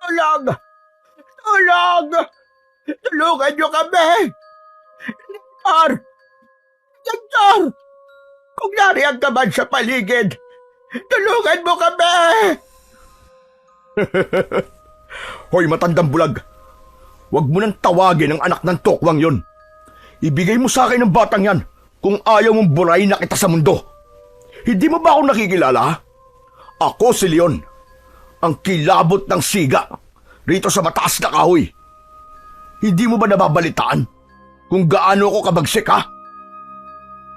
Tulong! Tulong! Tulungan niyo kami! Victor! Victor! Kung nariyan ka man sa paligid, tulungan mo kami! Hoy, matandang bulag! Huwag mo nang tawagin ang anak ng tokwang yon. Ibigay mo sa akin ang batang yan kung ayaw mong burahin na kita sa mundo. Hindi mo ba ako nakikilala, ha? Ako si Leon, ang kilabot ng siga rito sa mataas na kahoy. Hindi mo ba nababalitaan kung gaano ako kabagsik, ha?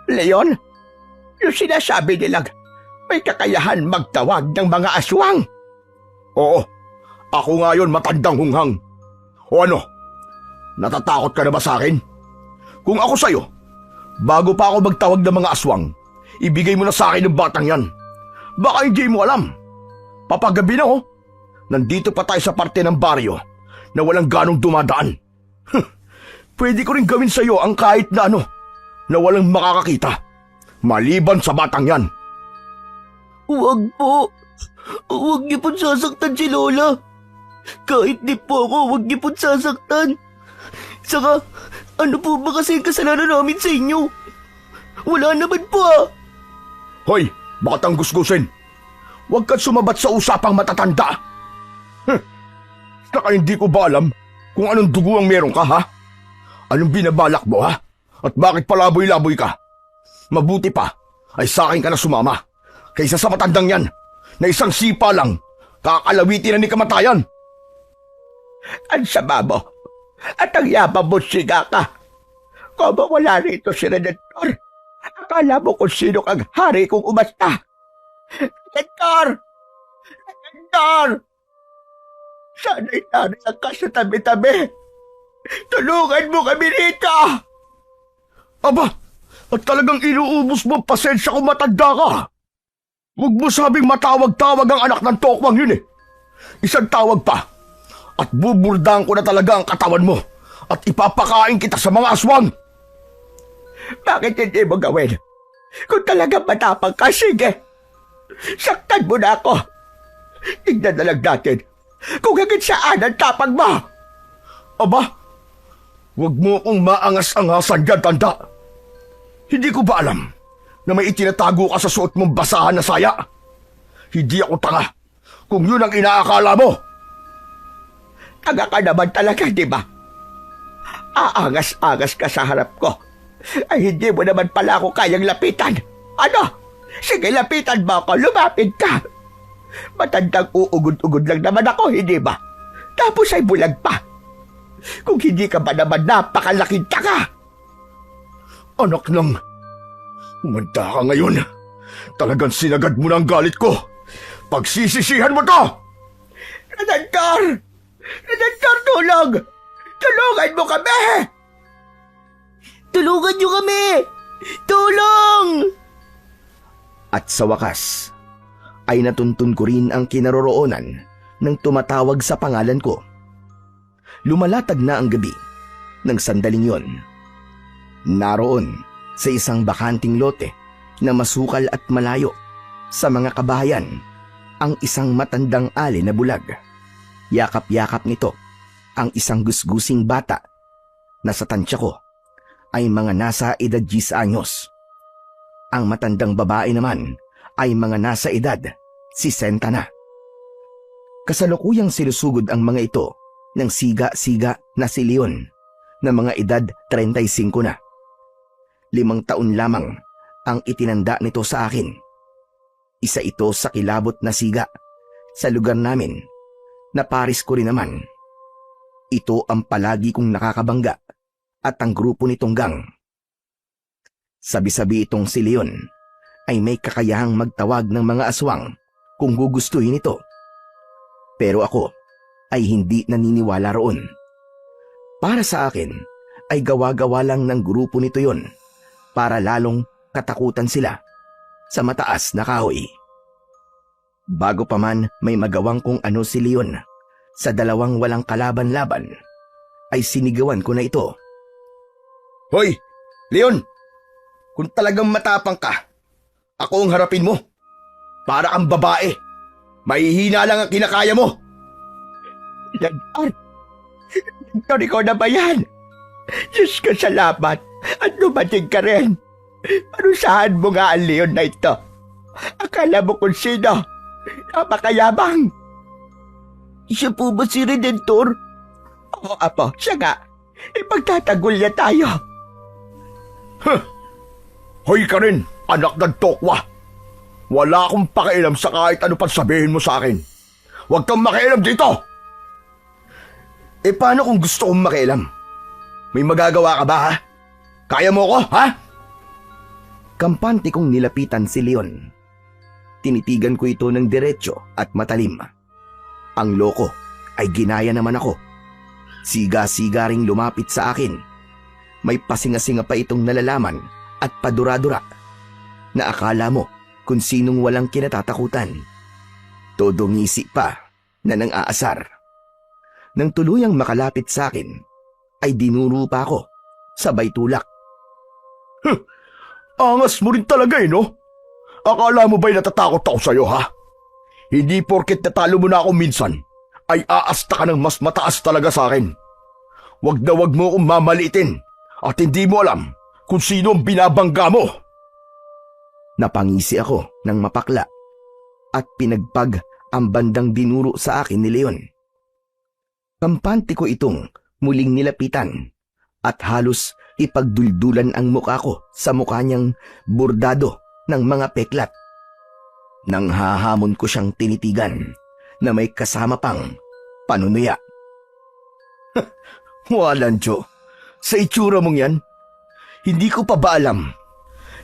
Leon, yung sinasabi nilang may kakayahan magtawag ng mga aswang. Oo, ako nga yun, matandang hunghang. O ano, natatakot ka na ba sa akin? Kung ako sa'yo, bago pa ako magtawag ng mga aswang, ibigay mo na sa akin ang batang yan. Baka hindi mo alam. Papagabi na, oh. Nandito pa tayo sa parte ng baryo na walang ganong dumadaan. Pwede ko rin gawin sa'yo ang kahit na ano, na walang makakakita, maliban sa batang yan. Huwag po. Huwag niyo pong sasaktan si Lola. Kahit di po ako, huwag niyo pong sasaktan. Saka, ano po ba kasi ang kasalanan namin sa inyo? Wala naman po ah. Hoy, bakit ang gusgusin? Huwag kang sumabat sa usapang matatanda. Saka hindi ko ba alam kung anong dugo ang meron ka, ha? Anong binabalak mo, ha? At bakit palaboy-laboy ka? Mabuti pa ay sa akin ka na sumama kaysa sa matandang yan na isang sipa lang kakalawitin na ni kamatayan. Ang sama mo at ang yabang mo, siga ka. Kung wala rito si Redentor, akala mo kung sino kang hari kung umasta. Redentor! Redentor! Sana'y nariyan ka sa tabi-tabi. Tulungan mo kami rito! Aba, at talagang inuubos mo pasensya kung matanda ka. Huwag mo sabing matawag-tawag ang anak ng tokwang yun eh. Isang tawag pa at buburdahan ko na talaga ang katawan mo at ipapakain kita sa mga aswang. Bakit hindi mo gawin? Kung talagang matapang ka, sige. Saktan mo na ako. Tignan na lang natin kung hanggang saan ang tapang mo. Aba, huwag mo akong maangas-angasan dyan, tanda. Hindi ko ba alam na may itinatago ka sa suot mong basahan na saya? Hindi ako tanga kung yun ang inaakala mo. Tanga ka naman talaga, di ba? Aangas-angas ka sa harap ko. Ay hindi mo naman pala ako kayang lapitan. Ano? Sige, lapitan mo ako. Lumapit ka. Matandang uugod-ugod lang naman ako, hindi ba? Tapos ay bulag pa. Kung hindi ka ba naman napakalaking taka? Anak ng... Umanda ka ngayon. Talagang sinagad mo na ang galit ko. Pagsisisihan mo to! Redentor! Redentor, tulong! Tulungan mo kami! Tulungan niyo kami! Tulong! At sa wakas, ay natuntun ko rin ang kinaroroonan ng tumatawag sa pangalan ko. Lumalatag na ang gabi ng sandaling yon. Naroon sa isang bakanting lote na masukal at malayo sa mga kabahayan ang isang matandang ali na bulag. Yakap-yakap nito ang isang gusgusing bata na sa tansya ko ay mga nasa edad 10 anyos. Ang matandang babae naman ay mga nasa edad 60 na. Kasalukuyang sinusugod ang mga ito ng siga-siga na si Leon na mga edad 35 na. 5 taon lamang ang itinanda nito sa akin. Isa ito sa kilabot na siga sa lugar namin na paris ko rin naman. Ito ang palagi kong nakakabangga at ang grupo nitong gang. Sabi-sabi itong si Leon ay may kakayahang magtawag ng mga aswang kung gugustuhin ito. Pero ako ay hindi naniniwala roon. Para sa akin ay gawa-gawa lang ng grupo nito yon para lalong katakutan sila sa mataas na kahoy. Bago pa man may magawang kung ano si Leon sa 2 walang kalaban-laban, ay sinigawan ko na ito. Hoy, Leon! Kung talagang matapang ka, ako ang harapin mo. Para kang babae. Mahihina lang ang kinakaya mo. Dentor! Dentor, ikaw na ba yan? Diyos ko, salamat. At dumating ka rin. Parusahan mo nga ang leon na ito. Akala mo kung sino. Napakayabang. Siya po ba si Redentor? Oo, apo, siya nga. Ipagtatagol niya tayo. Hoy ka rin, anak ng tokwa. Wala akong pakialam sa kahit ano pang sabihin mo sa akin. Huwag kang makialam dito! Paano kung gusto kong makialam? May magagawa ka ba, ha? Kaya mo ko, ha? Kampante kong nilapitan si Leon. Tinitigan ko ito ng diretsyo at matalim. Ang loko ay ginaya naman ako. Siga-siga ring lumapit sa akin. May pasinga-singa pa itong nalalaman at padura-dura na akala mo kung sinong walang kinatatakutan. Todo ngisi pa na nang aasar. Nang tuluyang makalapit sa akin, ay dinuro pa ako sabay tulak. Angas mo rin talaga no? Akala mo ba'y natatakot ako sa'yo, ha? Hindi porket natalo mo na ako minsan, ay aasta ka ng mas mataas talaga sa akin. Wag na wag mo akong mamaliitin at hindi mo alam kung sino ang binabangga mo. Napangisi ako ng mapakla at pinagpag ang bandang dinuro sa akin ni Leon. Kampante ko itong muling nilapitan at halos ipagduldulan ang mukha ko sa mukha niyang bordado ng mga peklat. Nang hahamon ko siyang tinitigan na may kasama pang panunuya. Walancho, sa itsura mong yan, hindi ko pa ba alam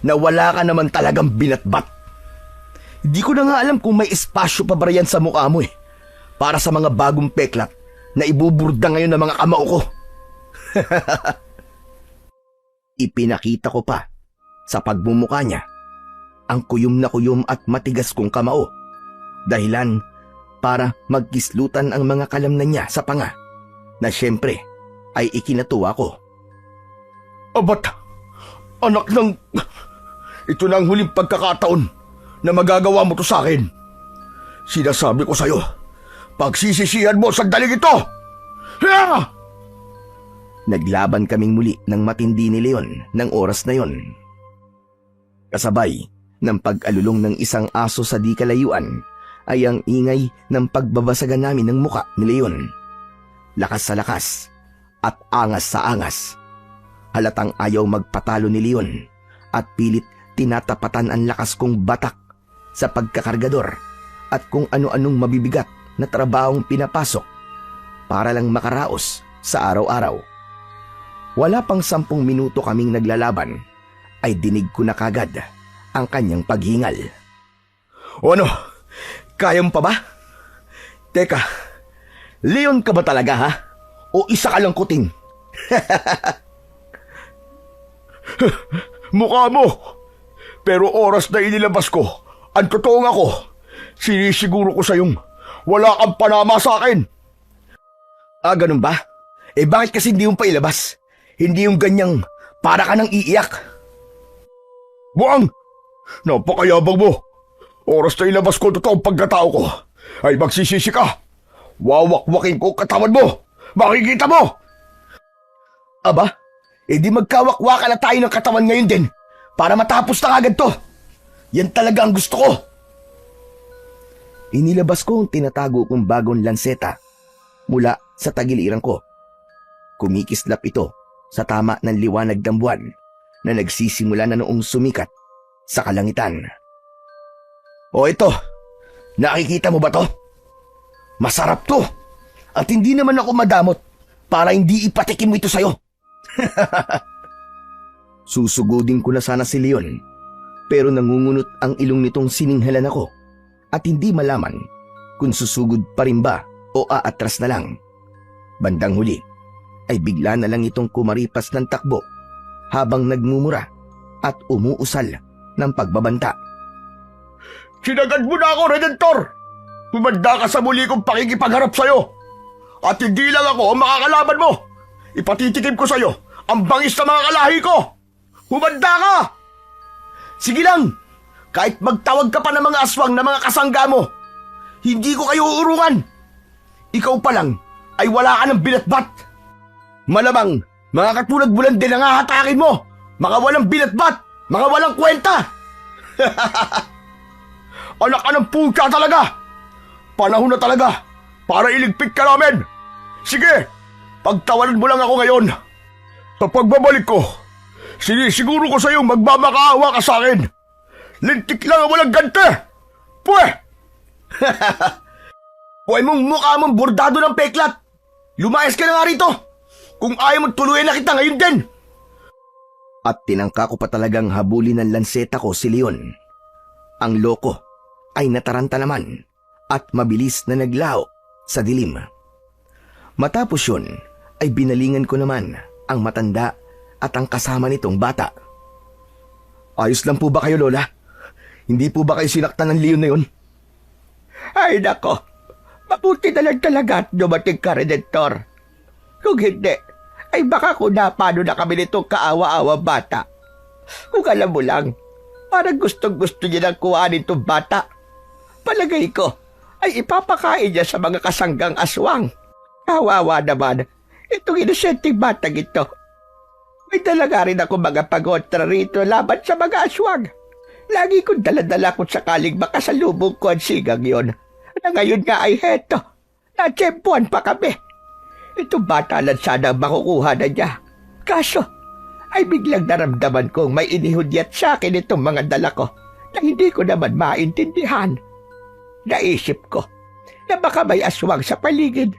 na wala ka naman talagang binatbat? Hindi ko na nga alam kung may espasyo pa ba yan sa mukha mo para sa mga bagong peklat na ibuburda ngayon ng mga kamao ko. Ipinakita ko pa sa pagmumukha niya ang kuyom na kuyom at matigas kong kamao, dahilan para magkislutan ang mga kalamnan niya sa panga na siyempre ay ikinatuwa ko. Abat, anak ng... Ito na ang huling pagkakataon na magagawa mo to sa akin. Sinasabi ko sa'yo, pagsisisihan mo sandaling ito! Hiya! Naglaban kaming muli ng matindi ni Leon ng oras na yon. Kasabay ng pag-alulong ng isang aso sa di kalayuan ay ang ingay ng pagbabasagan namin ng muka ni Leon. Lakas sa lakas at angas sa angas. Halatang ayaw magpatalo ni Leon at pilit tinatapatan ang lakas kong batak sa pagkakargador at kung ano-anong mabibigat na trabahong pinapasok para lang makaraos sa araw-araw. Wala pang 10 minuto kaming naglalaban ay dinig ko na kagad ang kanyang paghingal. O ano? Kaya mo pa ba? Teka, Leon ka ba talaga, ha? O isa ka lang kuting? Mukha mo! Pero oras na inilabas ko, ang totoong ako, sinisiguro ko sa'yong wala kang panama sa akin. Ah, ganun ba? Bakit kasi hindi mo pa ilabas? Hindi yung ganyang para ka nang iiyak. Buang! Napakayabang mo! Oras na ilabas ko ang totoong pagkatao ko, ay magsisisi ka. Wawak-wakin ko katawan mo! Makikita mo! Aba, di magkawak-waka na tayo ng katawan ngayon din para matapos na agad to. Yan talaga ang gusto ko. Inilabas ko ang tinatago kong bagong lanseta mula sa tagiliran ko. Kumikislap ito sa tama ng liwanag ng buwan na nagsisimula na noong sumikat sa kalangitan. O ito, nakikita mo ba to? Masarap to at hindi naman ako madamot para hindi ipatikim mo ito sa'yo. Susugudin ko na sana si Leon pero nangungunot ang ilong nitong sininghalan ako at hindi malaman kung susugod pa rin ba o aatras na lang. Bandang huli ay bigla na lang itong kumaripas ng takbo habang nagmumura at umuusal ng pagbabanta. Sinagad mo na ako, Redentor! Humanda ka sa muli kong pakikipagharap sa'yo! At hindi lang ako ang makakalaban mo! Ipatitikim ko sa'yo ang bangis na mga kalahi ko! Humanda ka! Sige lang! Kahit magtawag ka pa ng mga aswang na mga kasangga mo, hindi ko kayo uurungan! Ikaw pa lang ay wala ka ng binatbat. Malamang, mga katulad mo lang din ang hahatakin mo. Mga walang binatbat, mga walang kwenta. Anak ka ng puta talaga. Panahon na talaga para iligpit ka namin. Sige, pagtawanan mo lang ako ngayon. Sa pagbabalik ko, sinisiguro ko sa iyo magmamakaawa ka sa akin. Lintik lang ang walang gante. Pwe! Pwe mong mukha mong bordado ng peklat. Lumayas ka na nga rito. Kung ayaw mo tuluyan na kita ngayon din. At tinangka ko pa talagang habulin ng lanseta ko si Leon. Ang loko ay nataranta naman at mabilis na naglaho sa dilim. Matapos yun ay binalingan ko naman ang matanda at ang kasama nitong bata. Ayos lang po ba kayo, Lola? Hindi po ba kayo sinaktan ng Leon na yun? Ay nako, mabuti na lang talaga at dumating ka, Redentor. Kung hindi, ay baka kung napano na kami nitong kaawa-awa bata. Kung alam mo lang, parang gustong-gusto niya nang kuhanin itong bata. Palagay ko, ay ipapakain niya sa mga kasanggang aswang. Kawawa naman, itong inosenteng batang ito. May dalaga rin ako mga pagontra rito laban sa mga aswang. Lagi kong daladala kung sakaling makasalubong ko ang sigang yon. Na ngayon nga ay heto, natsempuan pa kami. Itong bata lang sana ang makukuha na niya. Kaso, ay biglang naramdaman kong may inihudyat sa akin itong mga dala ko na hindi ko naman maintindihan. Naisip ko na baka may aswang sa paligid.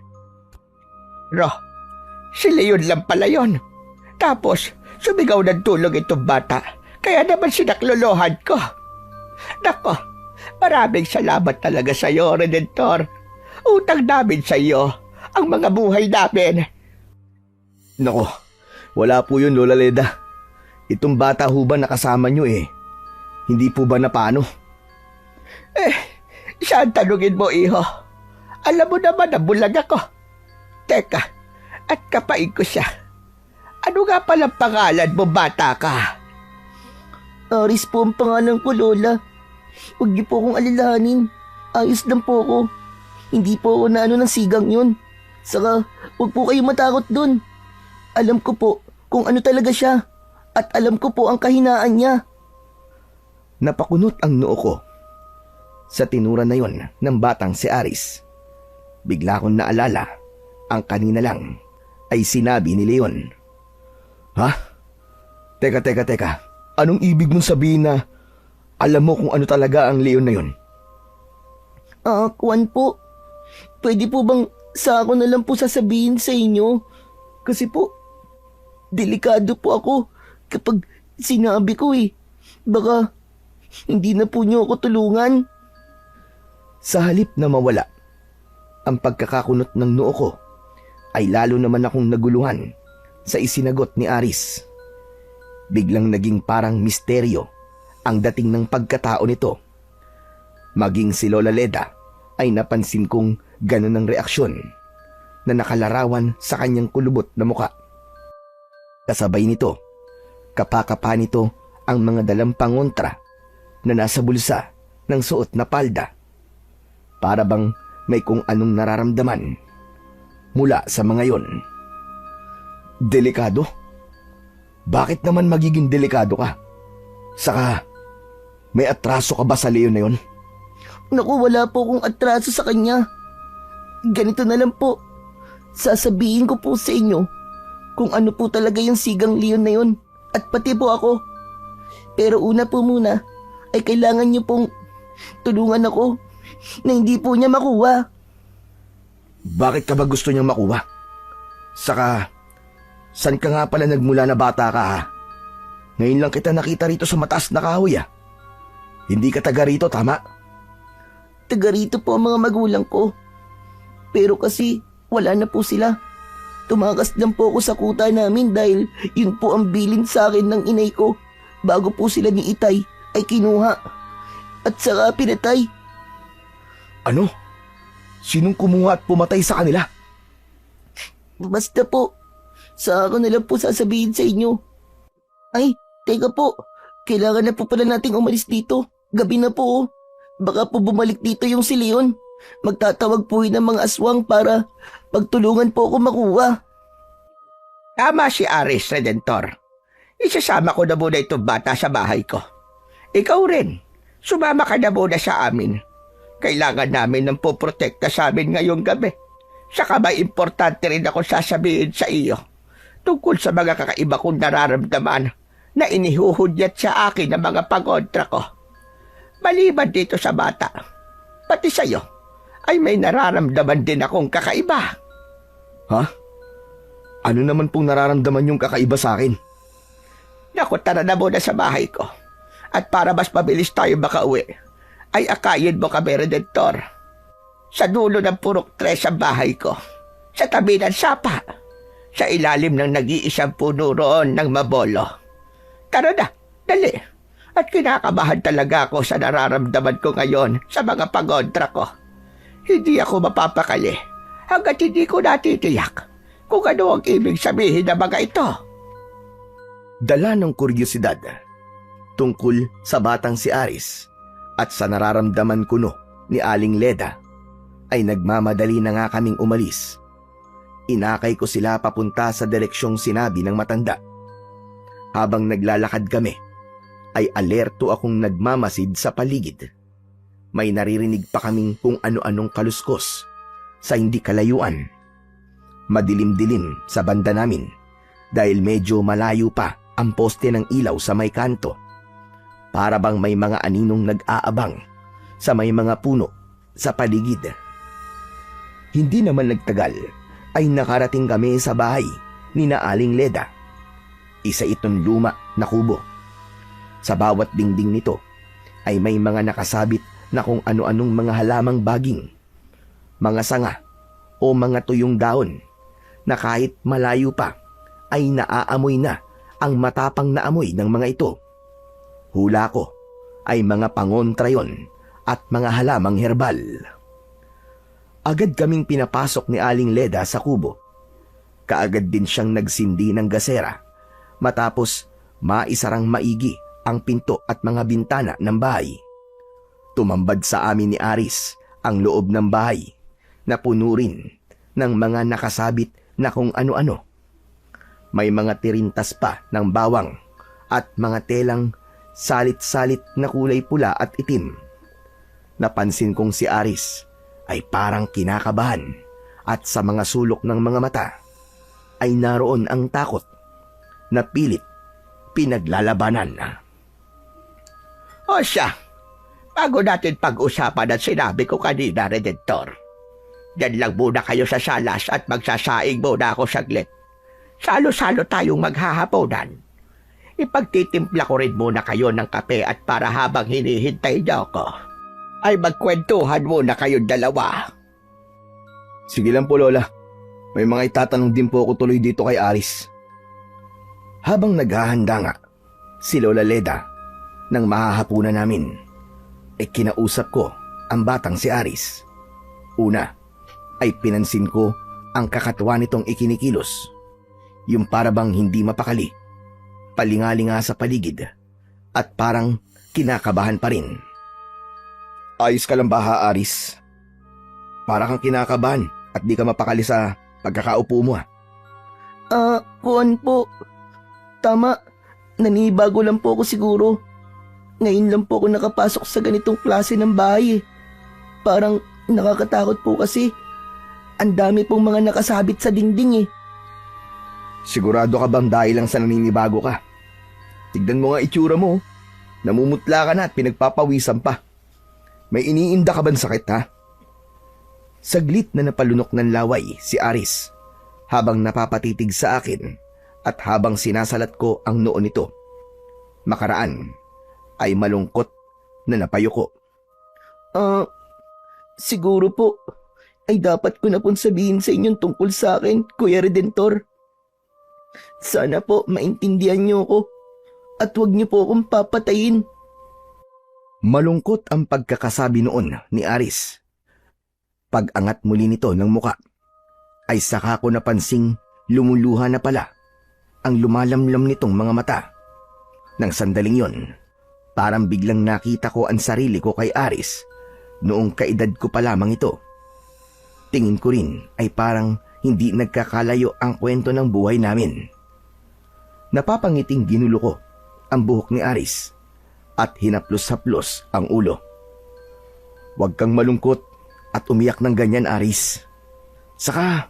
Ro, si Leon lang pala yun. Tapos, sumigaw ng tulong itong bata, kaya naman sinaklolohan ko. Nako, maraming salamat talaga sa iyo, Redentor. Utang namin sa iyo ang mga buhay namin. Nako, wala po yun, Lola Leda. Itong bata ho ba nakasama nyo eh? Hindi po ba napano? Saan tanungin mo, iho? Alam mo naman na bulag ako. Teka, at kapain ko siya. Ano nga palang pangalan mo, bata ka? Aris po ang pangalan ko, Lola. Huwag niyo po akong alalahanin. Ayos lang po ako. Hindi po ako na ano ng sigang yun. Saka, huwag po kayo matakot dun. Alam ko po kung ano talaga siya. At alam ko po ang kahinaan niya. Napakunot ang noo ko sa tinura na yon ng batang si Aris. Bigla kong naalala ang kanina lang ay sinabi ni Leon. Ha? Teka. Anong ibig mong sabihin na alam mo kung ano talaga ang Leon na yon? Kuwan po. Pwede po bang sa ako na lang po sasabihin sa inyo? Kasi po, delikado po ako kapag sinabi ko eh. Baka hindi na po niyo ako tulungan. Sa halip na mawala ang pagkakakunot ng noo ko, ay lalo naman akong naguluhan sa isinagot ni Aris. Biglang naging parang misteryo ang dating ng pagkatao nito. Maging si Lola Leda ay napansin kong ganun ang reaksyon na nakalarawan sa kanyang kulubot na muka. Kasabay nito, kapakapa nito ang mga dalang pangontra na nasa bulsa ng suot na palda. Para bang may kung anong nararamdaman mula sa mga yon. Delikado? Bakit naman magiging delikado ka? Saka, may atraso ka ba sa Leon na yon? Naku, wala po akong atraso sa kanya. Ganito na lang po. Sasabihin ko po sa inyo kung ano po talaga yung sigang Leon na yon. At pati po ako. Pero una po muna ay kailangan niyo pong tulungan ako na hindi po niya makuha. Bakit ka ba gusto niyang makuha? Saka, saan ka nga pala nagmula na bata ka ha? Ngayon lang kita nakita rito sa mataas na kahoy ah. Hindi ka taga rito, tama? Taga rito po ang mga magulang ko. Pero kasi wala na po sila. Tumakas lang po ako sa kuta namin dahil yun po ang bilin sa akin ng inay ko bago po sila ni Itay ay kinuha at saka pinatay. Ano? Sinong kumuha at pumatay sa kanila? Basta po, sa ako na lang po sasabihin sa inyo. Ay, teka po, kailangan na po pala nating umalis dito. Gabi na po. Baka po bumalik dito yung si Leon Magtatawag po yun ng mga aswang para pagtulungan po ako makuha. Tama si Aris Redentor. Isasama ko na muna itong bata sa bahay ko. Ikaw rin, sumama ka na muna sa amin. Kailangan namin ng poprotekta sa amin ngayong gabi. Saka may importante rin ako sasabihin sa iyo tungkol sa mga kakaiba kong nararamdaman na inihuhudyat sa akin ng mga pagontra ko. Maliban dito sa bata, pati sa iyo, ay may nararamdaman din akong kakaiba. Ha? Ano naman pong nararamdaman yung kakaiba sa akin? Naku, tara na muna sa bahay ko. At para mas mabilis tayo makauwi, ay akayin mo kami, Redentor. Sa dulo ng purok tres ang bahay ko. Sa tabi ng sapa. Sa ilalim ng nag-iisang puno roon ng mabolo. Tara na, dali. At kinakabahan talaga ako sa nararamdaman ko ngayon sa mga pagontra ko. Hindi ako mapapakali hanggat hindi ko natitiyak kung ano ang ibig sabihin ng mga ito. Dala ng kuryosidad tungkol sa batang si Aris at sa nararamdaman kuno ni Aling Leda, ay nagmamadali na nga kaming umalis. Inakay ko sila papunta sa direksyong sinabi ng matanda. Habang naglalakad kami, ay alerto akong nagmamasid sa paligid. May naririnig pa kaming kung ano-anong kaluskos sa hindi kalayuan. Madilim-dilim sa banda namin dahil medyo malayo pa ang poste ng ilaw sa may kanto. Para bang may mga aninong nag-aabang sa may mga puno sa paligid. Hindi naman nagtagal ay nakarating kami sa bahay ni na Aling Leda. Isa itong luma na kubo. Sa bawat dingding nito ay may mga nakasabit na kung ano-anong mga halamang baging, mga sanga o mga tuyong daon na kahit malayo pa ay naaamoy na ang matapang na amoy ng mga ito. Hula ko ay mga pangontra yon at mga halamang herbal. Agad kaming pinapasok ni Aling Leda sa kubo. Kaagad din siyang nagsindi ng gasera matapos maisarang maigi ang pinto at mga bintana ng bahay. Tumambad sa amin ni Aris ang loob ng bahay na puno rin ng mga nakasabit na kung ano-ano. May mga tirintas pa ng bawang at mga telang salit-salit na kulay pula at itim. Napansin kong si Aris ay parang kinakabahan at sa mga sulok ng mga mata ay naroon ang takot na pilit pinaglalabanan. O siya, bago natin pag-usapan at sinabi ko kanina, Redentor. Diyan lang muna kayo sa salas at magsasaing muna ako saglit. Salo-salo tayong maghahaponan. Ipagtitimpla ko rin muna kayo ng kape at para habang hinihintay niyo ako, ay magkwentuhan muna kayong dalawa. Sige lang po, Lola. May mga itatanong din po ako tuloy dito kay Aris. Habang naghahanda nga, si Lola Leda, nang mahahapunan namin, kinausap ko ang batang si Aris. Una, ay pinansin ko ang kakatuwa nitong ikinikilos. Yung parabang hindi mapakali, palingalinga sa paligid, at parang kinakabahan pa rin. Ayos ka lang ba, ha, Aris? Para kang kinakabahan at di ka mapakali sa pagkakaupo mo, ha? Kuwan po. Tama, nanibago lang po ako siguro. Ngayon lang po ako nakapasok sa ganitong klase ng bahay. Parang nakakatakot po kasi. Ang dami pong mga nakasabit sa dingding. Sigurado ka bang dahil lang sa naninibago ka? Tignan mo nga itsura mo. Namumutla ka na at pinagpapawisan pa. May iniinda ka ba ng sakit, ha? Saglit na napalunok ng laway si Aris habang napapatitig sa akin at habang sinasalat ko ang noo nito. Makaraan ay malungkot na napayuko. Siguro po ay dapat ko na pong sabihin sa inyong tungkol sa akin, Kuya Redentor. Sana po maintindihan niyo ako at huwag niyo po akong papatayin. Malungkot ang pagkakasabi noon ni Aris. Pag-angat muli nito ng muka, ay saka ko napansing lumuluha na pala ang lumalamlam nitong mga mata. Nang sandaling yon, parang biglang nakita ko ang sarili ko kay Aris Noong kaedad ko pa lamang ito. Tingin ko rin ay parang hindi nagkakalayo ang kwento ng buhay namin. Napapangiting ginulo ko ang buhok ni Aris at hinaplos-haplos ang ulo. Huwag kang malungkot at umiyak ng ganyan, Aris. Saka,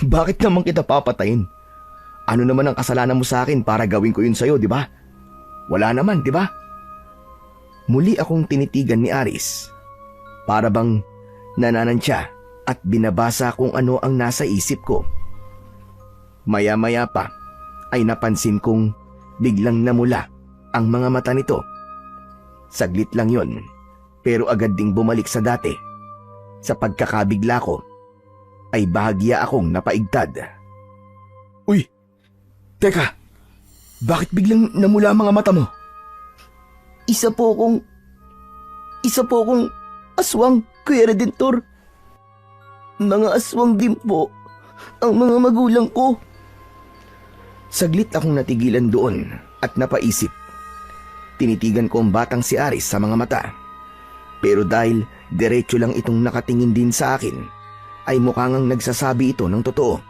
bakit naman kita papatayin? Ano naman ang kasalanan mo sa akin para gawin ko yun sa'yo, di ba? Wala naman, di ba? Muli akong tinitigan ni Aris. Para bang nananansya at binabasa kung ano ang nasa isip ko. Maya-maya pa ay napansin kong biglang namula ang mga mata nito. Saglit lang yon, pero agad ding bumalik sa dati. Sa pagkakabigla ko, ay bahagya akong napaigtad. Uy! Teka! Bakit biglang namula ang mga mata mo? Isa po akong aswang, Kuya Redentor. Mga aswang din po ang mga magulang ko. Saglit akong natigilan doon at napaisip. Tinitigan ko ang batang si Aris sa mga mata. Pero dahil diretso lang itong nakatingin din sa akin, ay mukhang nagsasabi ito ng totoo.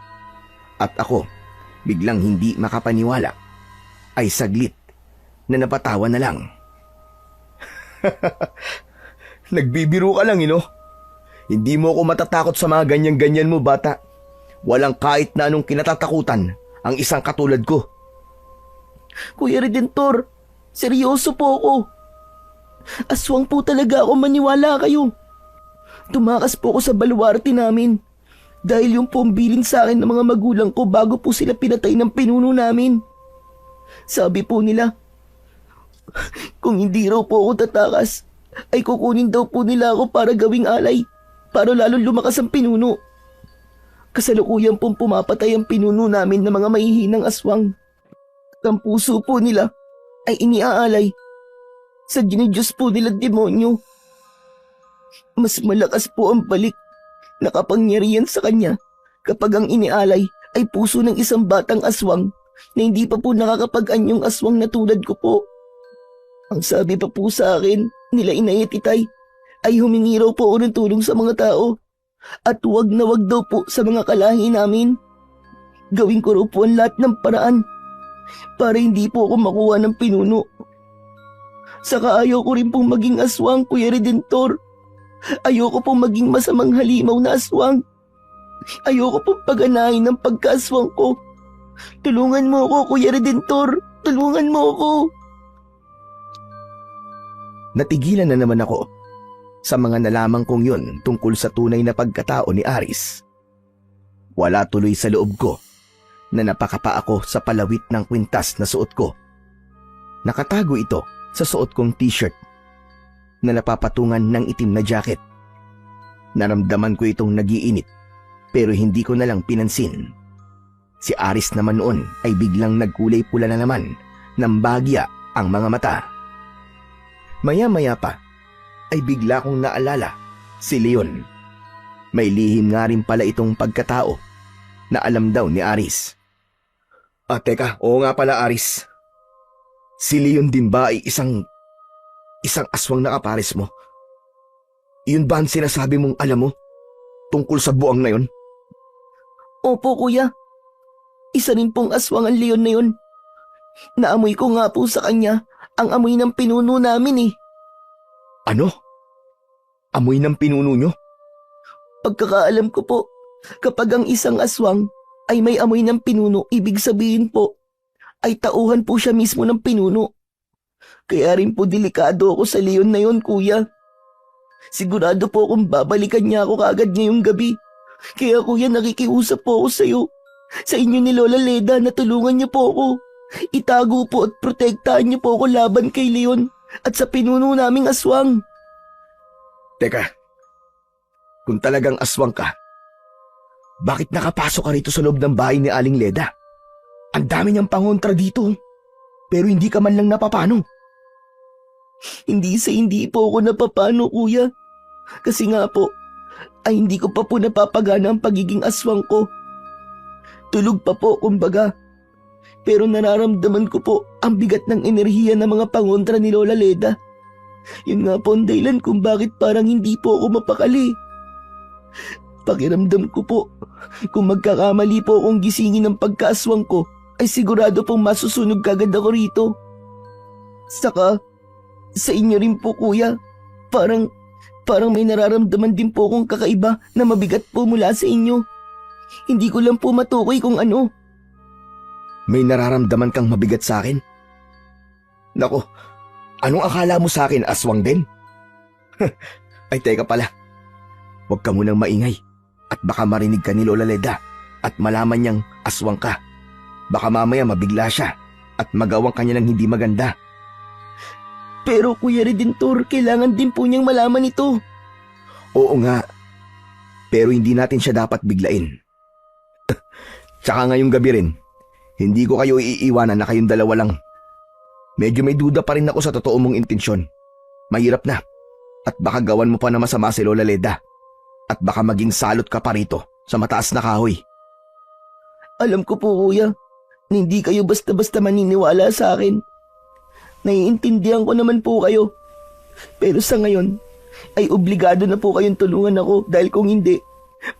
At ako, biglang hindi makapaniwala, ay saglit na napatawa na lang. Nagbibiro ka lang, Hindi mo ako matatakot sa mga ganyan-ganyan mo, bata. Walang kahit na anong kinatatakutan ang isang katulad ko. Kuya Redentor, seryoso po ako. Aswang po talaga ako, maniwala kayo. Tumakas po ako sa baluarte namin dahil yung po ang bilin sa akin ng mga magulang ko bago po sila pinatay ng pinuno namin. Sabi po nila, kung hindi raw po ako tatakas, ay kukunin daw po nila ako para gawing alay, para lalong lumakas ang pinuno. Kasalukuyan pong pumapatay ang pinuno namin ng mga mahihinang aswang. At ang puso po nila ay iniaalay sa dinidiyos po nilang demonyo. Mas malakas po ang balik na kapangyarihan sa kanya kapag ang inialay ay puso ng isang batang aswang na hindi pa po nakakapag-anyong aswang na tulad ko po. Ang sabi pa po sa akin nila Inay at Itay ay humingi raw po ako ng tulong sa mga tao at wag na wag daw po sa mga kalahi namin. Gawin ko raw po ang lahat ng paraan para hindi po ako makuha ng pinuno. Saka ayaw ko rin pong maging aswang, Kuya Redentor. Ayoko pong maging masamang halimaw na aswang. Ayoko pong paganahin ng pagkaaswang ko. Tulungan mo ako, Kuya Redentor. Tulungan mo ako. Natigilan na naman ako sa mga nalaman kong yun tungkol sa tunay na pagkatao ni Aris. Wala tuloy sa loob ko na napakapa ako sa palawit ng kwintas na suot ko. Nakatago ito sa suot kong t-shirt na napapatungan ng itim na jacket. Naramdaman ko itong nagiinit pero hindi ko na lang pinansin. Si Aris naman noon ay biglang nagkulay pula na naman ng bagya ang mga mata. Maya-maya pa ay bigla kong naalala si Leon. May lihim nga rin pala itong pagkatao na alam daw ni Aris. Teka, oo nga pala Aris. Si Leon din ba ay isang aswang na kapares mo? Yun ba ang sinasabi mong alam mo tungkol sa buang na yun? Opo, kuya. Isa rin pong aswang ang leon na yun. Naamoy ko nga po sa kanya ang amoy ng pinuno namin eh. Ano? Amoy ng pinuno nyo? Pagkakaalam ko po, kapag ang isang aswang ay may amoy ng pinuno, ibig sabihin po, ay tauhan po siya mismo ng pinuno. Kaya rin po delikado ako sa leon na yun, kuya. Sigurado po kung babalikan niya ako kaagad ngayong gabi. Kaya kuya, nakikiusap po ako sa'yo. Sa inyo ni Lola Leda na tulungan niyo po ako. Itago po at protektahan niyo po ako laban kay Leon at sa pinuno naming aswang. Teka, kung talagang aswang ka, bakit nakapasok ka rito sa loob ng bahay ni Aling Leda? Ang dami niyang pangontra dito, pero hindi ka man lang napapano. Hindi po ako napapano, kuya. Kasi nga po, ay hindi ko pa po napapagana ang pagiging aswang ko. Tulog pa po, kumbaga. Pero nararamdaman ko po ang bigat ng enerhiya ng mga pangontra ni Lola Leda. Yun nga po ang dahilan kung bakit parang hindi po ako mapakali. Pakiramdam ko po, kung magkakamali po akong gisingin ng pagkaaswang ko, ay sigurado pong masusunog kagad ako rito. Saka, sa inyo rin po kuya, parang may nararamdaman din po akong kakaiba na mabigat po mula sa inyo. Hindi ko lang po matukoy kung ano. May nararamdaman kang mabigat sa akin? Nako, anong akala mo sa akin, aswang din? Ay teka pala, huwag ka munang maingay at baka marinig ka ni Lola Leda at malaman niyang aswang ka. Baka mamaya mabigla siya at magawang kanya ng hindi maganda. Pero Kuya Redentor, kailangan din po niyang malaman ito. Oo nga, pero hindi natin siya dapat biglain. Tsaka ngayong gabi rin, hindi ko kayo iiwanan na kayong dalawa lang. Medyo may duda pa rin ako sa totoo mong intensyon. Mahirap na. At baka gawan mo pa na masama si Lola Leda. At baka maging salot ka pa rito sa mataas na kahoy. Alam ko po kuya, na hindi kayo basta-basta maniniwala sa akin. Naiintindihan ko naman po kayo. Pero sa ngayon, ay obligado na po kayong tulungan ako dahil kung hindi,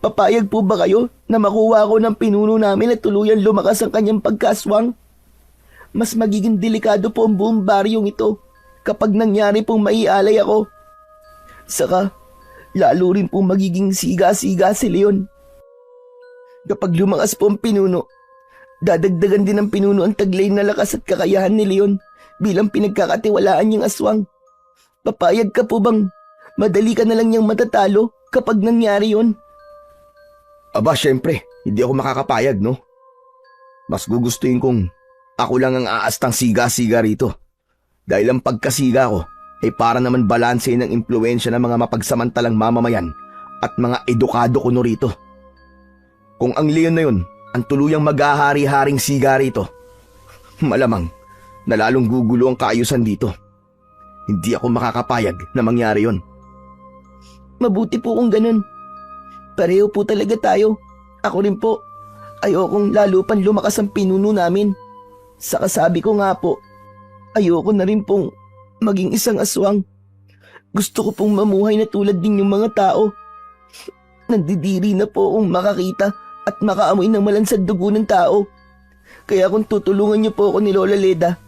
papayag po ba kayo na makuha ko ng pinuno namin at tuluyan lumakas ang kanyang pagkaswang? Mas magiging delikado po ang buong baryong ito kapag nangyari pong maialay ako. Saka, lalo rin pong magiging siga-siga si Leon. Kapag lumakas po ang pinuno, dadagdagan din ng pinuno ang taglay na lakas at kakayahan ni Leon bilang pinagkakatiwalaan niyang aswang. Papayag ka po bang madali ka na lang niyang matatalo kapag nangyari yon? Aba, syempre, hindi ako makakapayag, no? Mas gugustuhin kong ako lang ang aastang siga-siga rito. Dahil ang pagkasiga ko ay para naman balanse ng impluensya ng mga mapagsamantalang mamamayan at mga edukado kuno rito. Kung ang Leon na yun ang tuluyang maghahari-haring siga rito, malamang na lalong gugulo ang kaayusan dito. Hindi ako makakapayag na mangyari yon. Mabuti po kung ganun. Pareho po talaga tayo. Ako rin po. Ayokong lalo pang lumakas ang pinuno namin. Saka sabi ko nga po, ayoko na rin pong maging isang aswang. Gusto ko pong mamuhay na tulad din yung mga tao. Nandidiri na po akong makakita at makaamoy ng malansad dugo ng tao. Kaya kung tutulungan niyo po ako ni Lola Leda,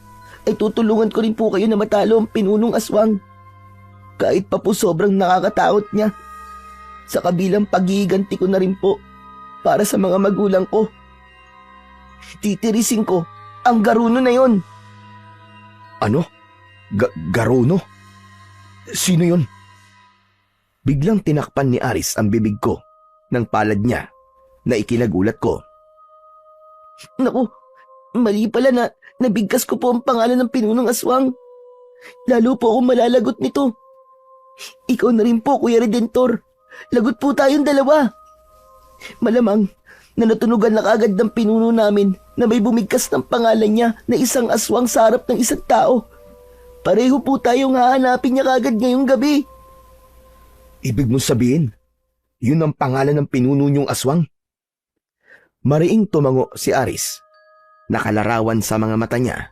ay tutulungan ko rin po kayo na matalo ang pinunong aswang. Kahit pa po sobrang nakakatakot niya. Sa kabilang paghihiganti ko na rin po para sa mga magulang ko. Titirisin ko ang garuno na yon. Ano? Garuno? Sino yon? Biglang tinakpan ni Aris ang bibig ko ng palad niya na ikinagulat ko. Naku, mali pala na nabigkas ko po ang pangalan ng pinunong aswang. Lalo po akong malalagot nito. Ikaw na rin po, Kuya Redentor. Lagot po tayong dalawa. Malamang na natunugan na kagad ng pinuno namin na may bumigkas ng pangalan niya na isang aswang sa harap ng isang tao. Pareho po tayong hahanapin niya kagad ngayong gabi. Ibig mo sabihin, yun ang pangalan ng pinuno niyong aswang? Mariing tumango si Aris. Nakalarawan sa mga mata niya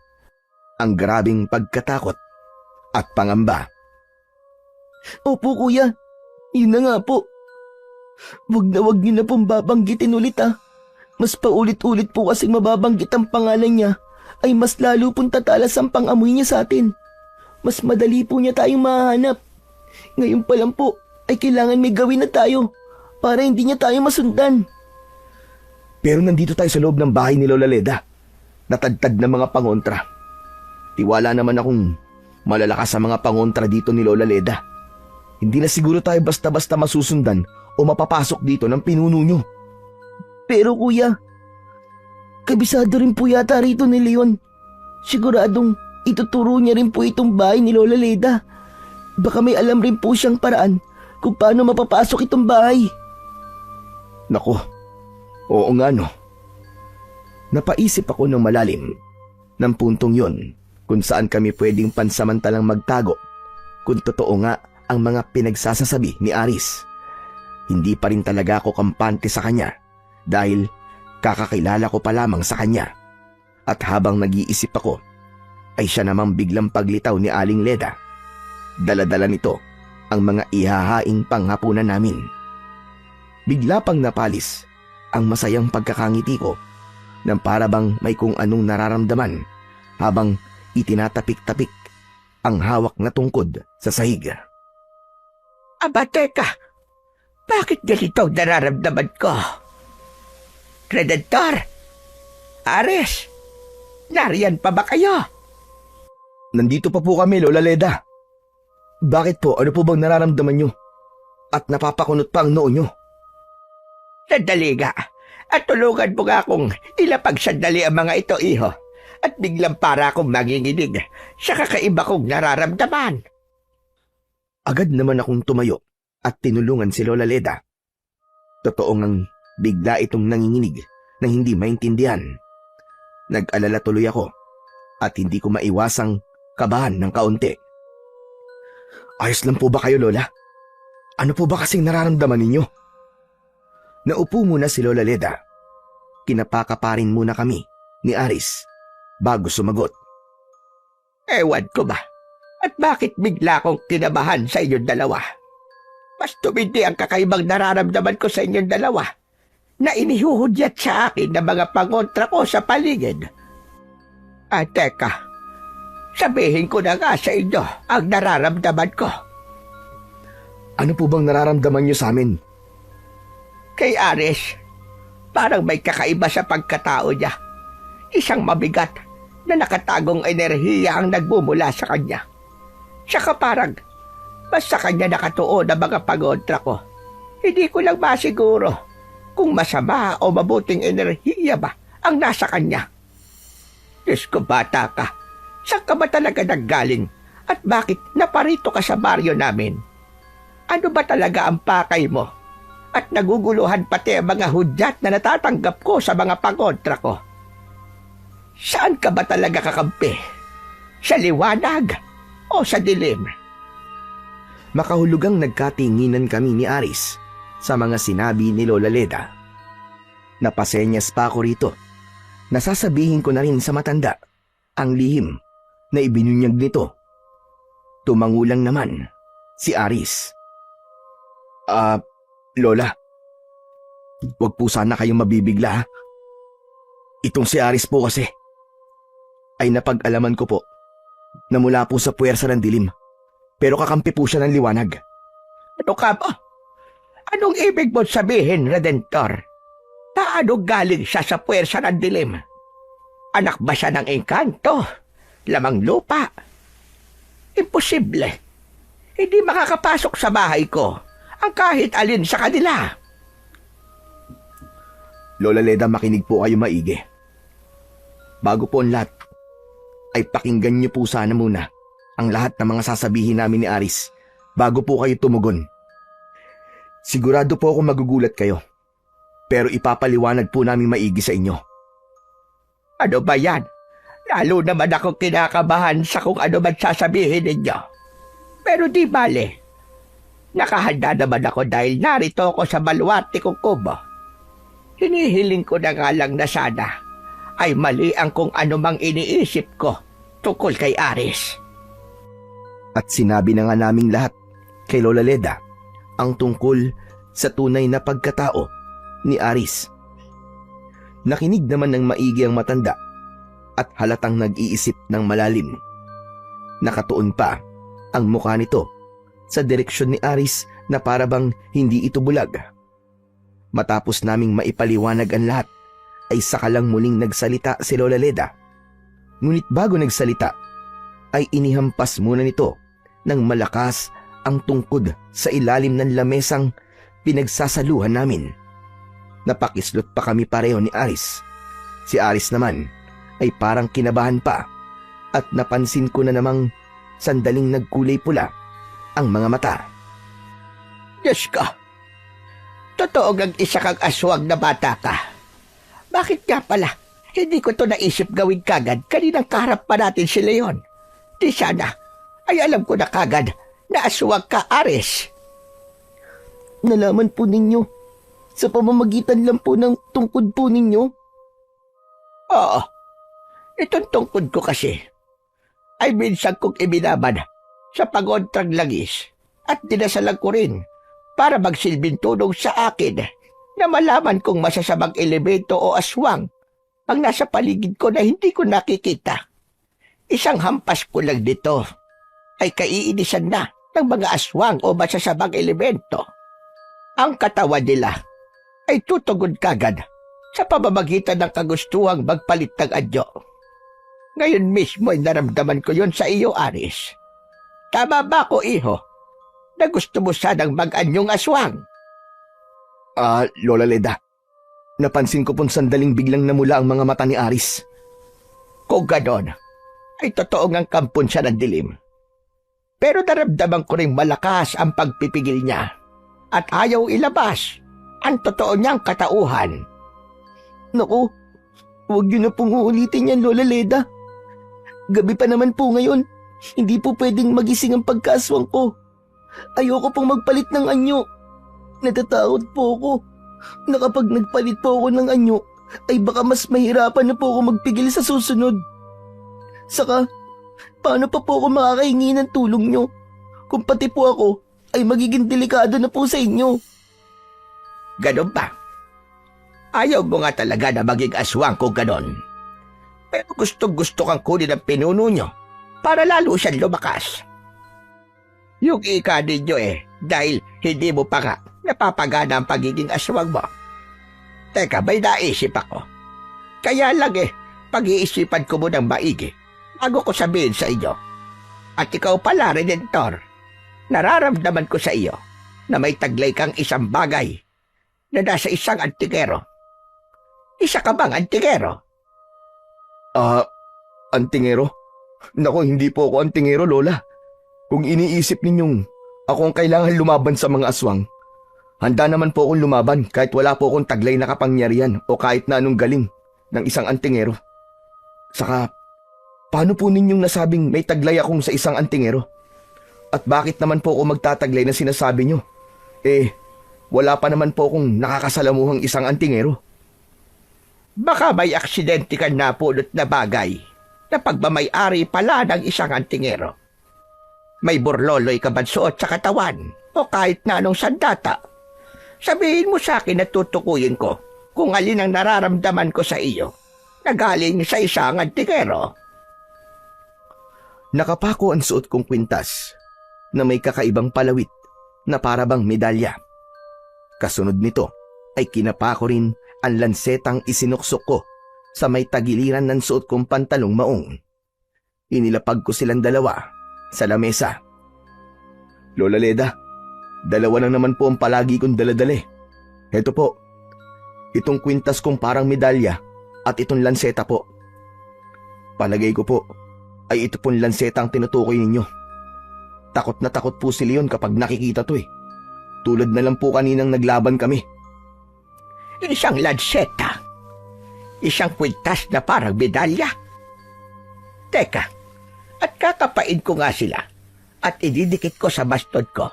ang grabing pagkatakot at pangamba. Opo kuya, yun na nga po. Wag niyo na pong babanggitin ulit ah. Mas paulit-ulit po kasing mababanggit ang pangalan niya ay mas lalo pong tatalas ang pangamoy niya sa atin. Mas madali po niya tayong mahanap. Ngayon pa lang po ay kailangan may gawin na tayo para hindi niya tayo masundan. Pero nandito tayo sa loob ng bahay ni Lola Leda. Natadtad na mga pangontra. Tiwala naman akong malalakas sa mga pangontra dito ni Lola Leda. Hindi na siguro tayo basta-basta masusundan o mapapasok dito ng pinuno nyo. Pero kuya, kabisado rin po yata rito ni Leon. Siguradong ituturo niya rin po itong bahay ni Lola Leda. Baka may alam rin po siyang paraan kung paano mapapasok itong bahay. Nako, oo nga no. Napaisip ako ng malalim ng puntong yon kung saan kami pwedeng pansamantalang magtago kung totoo nga ang mga pinagsasasabi ni Aris. Hindi pa rin talaga ako kampante sa kanya dahil kakakilala ko pa lamang sa kanya. At habang nag-iisip ako, ay siya namang biglang paglitaw ni Aling Leda. Dala-dala nito ang mga ihahaing panghapunan namin. Bigla pang napalis ang masayang pagkakangiti ko nang para bang may kung anong nararamdaman habang itinatapik-tapik ang hawak na tungkod sa sahig. Aba, teka. Bakit ganito ang nararamdaman ko? Redentor! Ares! Nariyan pa ba kayo? Nandito pa po kami, Lola Leda. Bakit po? Ano po bang nararamdaman nyo? At napapakunot pa ang noo nyo? Sandali nga. At tulungan mo nga akong ilapag sandali ang mga ito, iho. At biglang para akong manginginig sa kakaiba kong nararamdaman. Agad naman akong tumayo at tinulungan si Lola Leda. Totoo ngang bigla itong nanginginig na hindi maintindihan. Nag-alala tuloy ako at hindi ko maiwasang kabahan ng kaunti. Ayos lang po ba kayo, Lola? Ano po ba kasing nararamdaman ninyo? Naupo muna si Lola Leda. Kinapakaparin muna kami ni Aris bago sumagot. Ewan ko ba? At bakit bigla akong kinabahan sa inyong dalawa? Mas tumindi ang kakaibang nararamdaman ko sa inyong dalawa na inihuhudyat sa akin ng mga pangontra ko sa paligid. Teka, sabihin ko na nga sa inyo ang nararamdaman ko. Ano po bang nararamdaman niyo sa amin? Kay Ares, parang may kakaiba sa pagkatao niya. Isang mabigat na nakatagong enerhiya ang nagmumula sa kanya. Saka parang mas sa kanya nakatuon ang mga pangontra ko. Hindi ko lang masiguro kung masama o mabuting enerhiya ba ang nasa kanya. Diyos ko, bata ka, saan ka ba talaga naggaling at bakit naparito ka sa baryo namin? Ano ba talaga ang pakay mo? At naguguluhan pati ang mga hudyat na natatanggap ko sa mga pangontra ko. Saan ka ba talaga kakampi? Sa liwanag o sa dilim? Makahulugang nagkatinginan kami ni Aris sa mga sinabi ni Lola Leda. Napasenyas pa ako rito. Nasasabihin ko na rin sa matanda ang lihim na ibinunyag nito. Tumangulang naman si Aris. Lola, wag po sana kayong mabibigla, ha? Itong si Aris po kasi ay napag-alaman ko po na mula po sa puwersa ng dilim, pero kakampi po siya ng liwanag. Ano ka ba? Anong ibig mo sabihin, Redentor? Paano galing siya sa puwersa ng dilim? Anak ba siya ng engkanto? Lamang lupa? Imposible. Hindi makakapasok sa bahay ko ang kahit alin sa kanila. Lola Leda, makinig po kayo maigi. Bago po ang lahat, ay pakinggan niyo po sana muna ang lahat ng mga sasabihin namin ni Aris bago po kayo tumugon. Sigurado po ako magugulat kayo, pero ipapaliwanag po namin maigi sa inyo. Ano ba yan? Lalo naman ako kinakabahan sa kung ano man sasabihin ninyo. Pero di bale, nakahanda naman ako dahil narito ako sa baluarte kong kubo. Hinihiling ko na nga lang na sana ay mali ang kung anumang iniisip ko tungkol kay Aris. At sinabi na nga naming lahat kay Lola Leda ang tungkol sa tunay na pagkatao ni Aris. Nakinig naman ng maigi ang matanda at halatang nag-iisip ng malalim. Nakatuon pa ang mukha nito sa direksyon ni Aris na parabang hindi ito bulag. Matapos naming maipaliwanag ang lahat, ay saka lang muling nagsalita si Lola Leda. Ngunit bago nagsalita, ay inihampas muna nito ng malakas ang tungkod sa ilalim ng lamesang pinagsasaluhan namin. Napakislot pa kami pareho ni Aris. Si Aris naman ay parang kinabahan pa at napansin ko na namang sandaling nagkulay pula ang mga mata. Diyos ko, totoo ang isa kang aswang na bata ka. Bakit nga pala hindi ko to naisip gawin kagad kaninang kaharap pa natin si Leon? Di sana ay alam ko na kagad na aswang ka, Aris. Nalaman po ninyo sa pamamagitan lang po ng tungkod po ninyo? Oo, itong tungkod ko kasi ay minsan kong ibinaban sa pagontrang langis at dinasalan ko rin para magsilbing tulong sa akin na malaman kung masasamang elemento o aswang ang nasa paligid ko na hindi ko nakikita. Isang hampas ko lang dito ay kaiinisan na ng mga aswang o masasamang elemento. Ang katawan nila ay tutugon kagad sa pamamagitan ng kagustuhang magpalit ng anyo. Ngayon mismo ay naramdaman ko yon sa iyo, Aris. Tama ba ko, iho, na gusto mo sanang mag-anyong aswang? Lola Leda, napansin ko pong sandaling biglang namula ang mga mata ni Aris. Kung ganon, ay totoo ngang kampon siya ng dilim. Pero naramdaman ko rin malakas ang pagpipigil niya at ayaw ilabas ang totoo niyang katauhan. Naku, huwag niyo na pong uulitin yan, Lola Leda. Gabi pa naman po ngayon. Hindi po pwedeng magising ang pagkaswang ko. Ayoko pong magpalit ng anyo. Natatakot po ako na kapag nagpalit po ako ng anyo, ay baka mas mahirapan na po ako magpigil sa susunod. Saka, paano pa po ako makakahingi ng tulong nyo kung pati po ako ay magiging delikado na po sa inyo? Ganon ba? Ayaw mo nga talaga na maging aswang kung ganon. Pero gustong-gusto kang kunin ang pinuno nyo para lalo siyang lumakas. Yung ika ninyo dahil hindi mo pa nga napapagana ang pagiging aswang mo. Teka, may naisip ako. Kaya lang pag-iisipan ko munang maigi bago ko sabihin sa inyo. At ikaw pala, Redentor, nararamdaman ko sa iyo na may taglay kang isang bagay na nasa isang antingero. Isa ka bang antingero? Antingero? Naku, hindi po ako antingero, Lola. Kung iniisip ninyong ako ang kailangan lumaban sa mga aswang, handa naman po akong lumaban kahit wala po akong taglay na kapangyarihan o kahit na anong galing ng isang antingero. Saka, paano po ninyong nasabing may taglay akong sa isang antingero? At bakit naman po ako magtataglay na sinasabi nyo? Wala pa naman po akong nakakasalamuhang isang antingero. Baka may aksidente ka napulot na bagay na pagmamayari pala ng isang antingero. May burloloy ka ba suot sa katawan o kahit na anong sandata? Sabihin mo sa akin at tutukuyin ko kung alin ang nararamdaman ko sa iyo na galing sa isang antingero. Nakapako ang suot kong kwintas na may kakaibang palawit na parabang medalya. Kasunod nito ay kinapako rin ang lansetang isinuksok ko sa may tagiliran ng suot kong pantalong maong. Inilapag ko silang dalawa sa lamesa. Lola Leda, dalawa lang naman po ang palagi kong daladala. Heto po, itong kwintas kong parang medalya at itong lanseta po. Palagay ko po ay ito pong lanseta ang tinutukoy ninyo. Takot na takot po si Leon kapag nakikita to. Tulad na lang po kaninang naglaban kami. Isang lanseta? Isang kwintas na parang medalya? Teka, at kakapain ko nga sila at ididikit ko sa baston ko.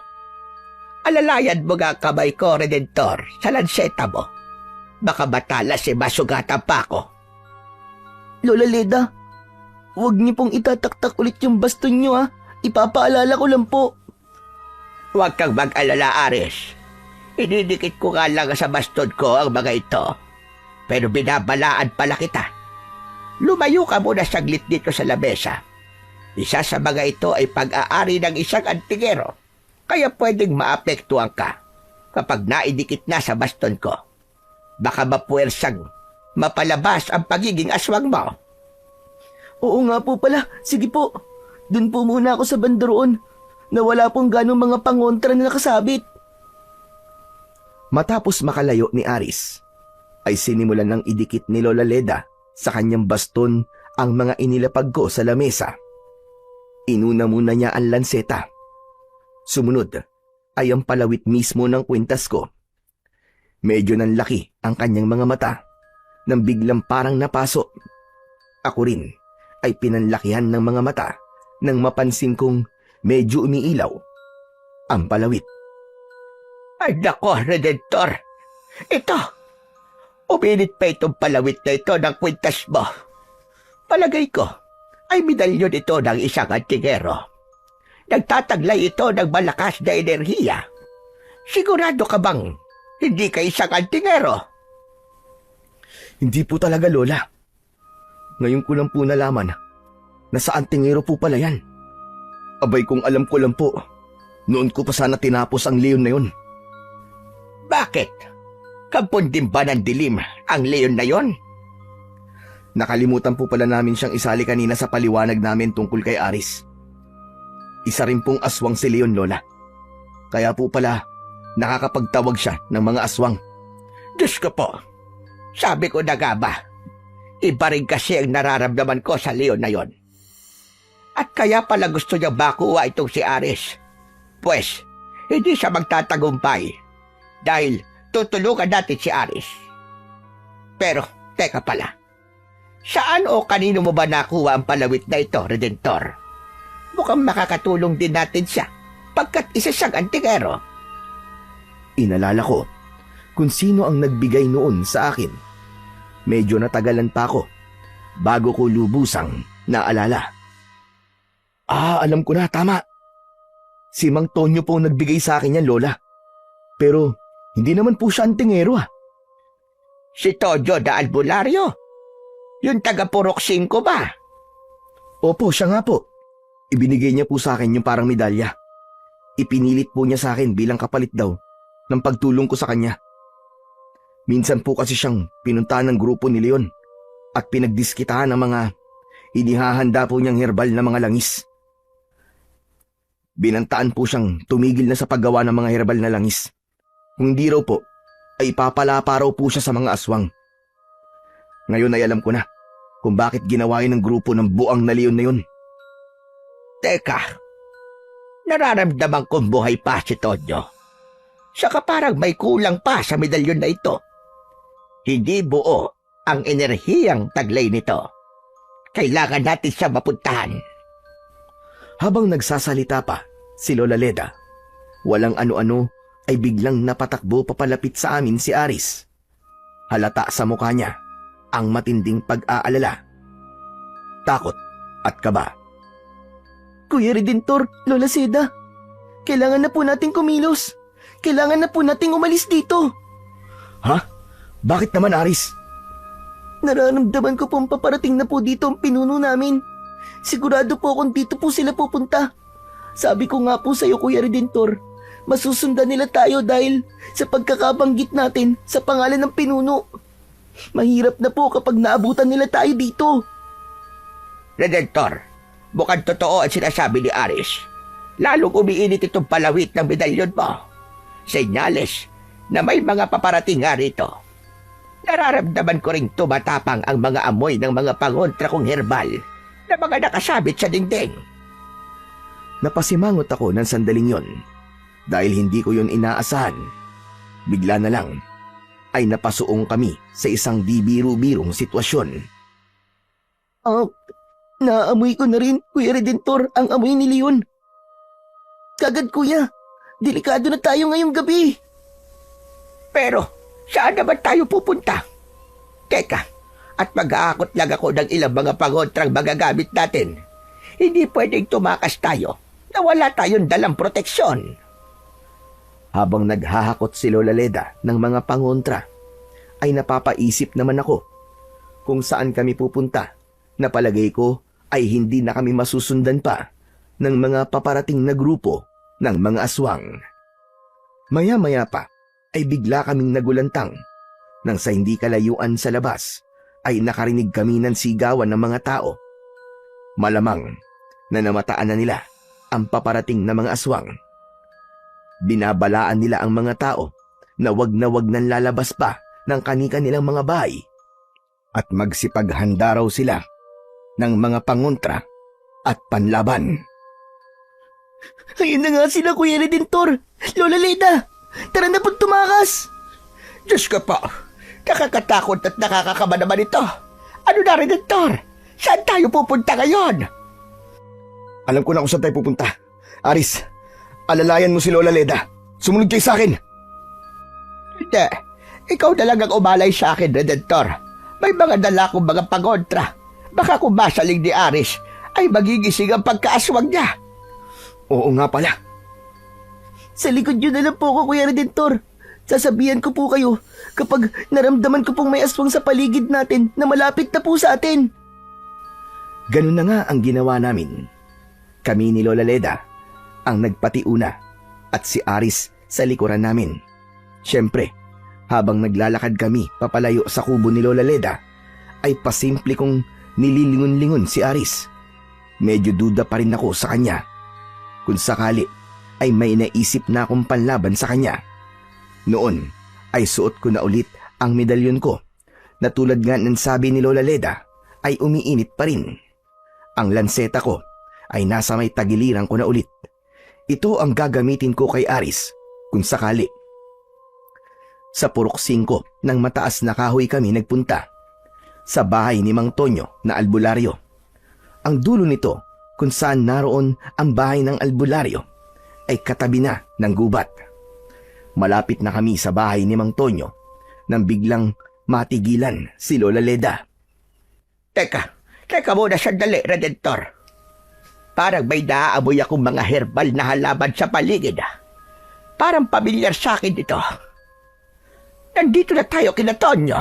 Alalayan mo nga kamay ko, Redentor, sa lanseta mo. Baka matalas masugatan pa ako. Lola Leda, huwag niyo pong itataktak ulit yung baston niyo ha. Ipapaalala ko lang po. Huwag kang mag-alala, Aris. Ididikit ko nga lang sa baston ko ang mga ito. Pero binabalaan pala kita. Lumayo ka muna saglit dito sa lamesa. Isa sa mga ito ay pag-aari ng isang antingero. Kaya pwedeng maapektuhan ka kapag naidikit na sa baston ko. Baka mapuwersang mapalabas ang pagiging aswang mo. Oo nga po pala. Sige po. Doon po muna ako sa bandaroon na wala pong ganong mga pangontra na nakasabit. Matapos makalayo ni Aris, ay sinimulan ng idikit ni Lola Leda sa kanyang baston ang mga inilapag ko sa lamesa. Inuna muna niya ang lanseta. Sumunod ay ang palawit mismo ng kwintas ko. Medyo nanlaki ang kanyang mga mata nang biglang parang napaso. Ako rin ay pinanlakihan ng mga mata nang mapansin kong medyo umiilaw ang palawit. Ay nako, Redentor. Ito, uminit pa itong palawit na ito ng kwintas mo. Palagay ko ay medalyon ito ng isang antingero. nagtataglay ito ng malakas na enerhiya. Sigurado ka bang hindi ka isang antingero? Hindi po talaga, Lola. Ngayon ko lang po nalaman na sa antingero po pala yan. Abay kung alam ko lang po, noon ko pa sana tinapos ang leon na yun. Bakit? Kampon din ba ng dilim ang leon na yon? Nakalimutan po pala namin siyang isali kanina sa paliwanag namin tungkol kay Aris. Isa rin pong aswang si Leon, Lola. Kaya po pala, nakakapagtawag siya ng mga aswang. Diyos ko po, sabi ko na nga ba, iba rin kasi ang nararamdaman ko sa leon na yon. At kaya pala gusto niya makuha itong si Aris. Pues, hindi siya magtatagumpay dahil tutulungan natin si Aris. Pero, teka pala, saan o kanino mo ba nakuha ang palawit na ito, Redentor? Mukhang makakatulong din natin siya pagkat isa siyang antingero. Inalala ko kung sino ang nagbigay noon sa akin. Medyo natagalan pa ako bago ko lubusang naalala. Alam ko na, tama. Si Mang Tonyo po ang nagbigay sa akin yan, Lola. Pero hindi naman po siya antingero Si Tojo da Albularyo? Yung taga Purok 5 ba? Opo, siya nga po. Ibinigay niya po sa akin yung parang medalya. Ipinilit po niya sa akin bilang kapalit daw ng pagtulong ko sa kanya. Minsan po kasi siyang pinuntahan ng grupo ni Leon at pinagdiskitahan ng mga inihahanda po niyang herbal na mga langis. Binantaan po siyang tumigil na sa paggawa ng mga herbal na langis. Kung hindi raw po, ay papalapa raw po siya sa mga aswang. Ngayon ay alam ko na kung bakit ginawa yun ng grupo ng buang na Leon na yun. Teka, nararamdaman kong buhay pa si Tonyo. Saka parang may kulang pa sa medalyon na ito. Hindi buo ang enerhiyang taglay nito. Kailangan natin siya mapuntahan. Habang nagsasalita pa si Lola Leda, walang ano-ano ay biglang napatakbo papalapit sa amin si Aris. Halata sa mukha niya ang matinding pag-aalala, takot at kaba. Kuya Redentor, Lola Seda, kailangan na po nating kumilos. Kailangan na po nating umalis dito. Ha? Bakit naman, Aris? Nararamdaman ko pong paparating na po dito ang pinuno namin. Sigurado po kung dito po sila pupunta. Sabi ko nga po sa iyo, Kuya Redentor, masusundan nila tayo dahil sa pagkakabanggit natin sa pangalan ng pinuno. Mahirap na po kapag naabutan nila tayo dito. Redentor, mukhang totoo ang sinasabi ni Aris. Lalong umiinit itong palawit ng medalyon mo. Senyales na may mga paparating nga rito. Nararamdaman ko ring tumatapang ang mga amoy ng mga pangontra kong herbal na mga nakasabit sa dingding. Napasimangot ako ng sandaling yon dahil hindi ko yon inaasahan. Bigla na lang ay napasuong kami sa isang di biro-birong sitwasyon. Naamoy ko na rin, Kuya Redentor, ang amoy ni Leon. Kagad, Kuya. Delikado na tayo ngayong gabi. Pero saan naman tayo pupunta? Teka, at mag-aakot lang ako ng ilang mga pangontrang magagamit natin. Hindi pwedeng tumakas tayo na wala tayong dalang proteksyon. Habang naghahakot si Lola Leda ng mga pangontra, ay napapaisip naman ako kung saan kami pupunta na palagay ko ay hindi na kami masusundan pa ng mga paparating na grupo ng mga aswang. Maya-maya pa ay bigla kaming nagulantang nang sa hindi kalayuan sa labas ay nakarinig kami ng sigawan ng mga tao. Malamang na namataan na nila ang paparating na mga aswang. Binabalaan nila ang mga tao na wag nang lalabas pa ng kani-kanilang mga bahay at magsipaghanda raw sila ng mga pangontra at panlaban. Ayun na nga sila, Kuya Redentor. Lola Leda, tara na po tumakas. Diyos ko po, nakakatakot at nakakakaba naman ito. Ano na, Redentor? Saan tayo pupunta ngayon? Alam ko na kung saan tayo pupunta. Aris, alalayan mo si Lola Leda. Sumunod kayo sa akin. Hindi, ikaw na lang ang umalay sa akin, Redentor. May mga dala kong mga pangontra. Baka kung masaling ni Aris, ay magigising ang pagkaaswang niya. Oo nga pala. Sa likod nyo na lang po ako, Kuya Redentor. Sasabihan ko po kayo kapag naramdaman ko pong may aswang sa paligid natin na malapit na po sa atin. Ganun na nga ang ginawa namin. Kami ni Lola Leda ang nagpatiuna at si Aris sa likuran namin. Siyempre, habang naglalakad kami papalayo sa kubo ni Lola Leda, ay pasimple kong nililingon-lingon si Aris. Medyo duda pa rin ako sa kanya. Kung sakali ay may naisip na akong panlaban sa kanya. Noon ay suot ko na ulit ang medalyon ko na tulad nga ng sabi ni Lola Leda ay umiinit pa rin. Ang lanseta ko ay nasa may tagiliran ko na ulit. Ito ang gagamitin ko kay Aris kung sakali. Sa Purok 5 ng mataas na kahoy kami nagpunta. Sa bahay ni Mang Tonyo na albularyo. Ang dulo nito kung saan naroon ang bahay ng albularyo ay katabi na ng gubat. Malapit na kami sa bahay ni Mang Tonyo nang biglang matigilan si Lola Leda. Teka muna sandali, Redentor. Parang may naaamoy akong mga herbal na halaman sa paligid. Parang pamilyar sa akin ito. Nandito na tayo kina Tonyo.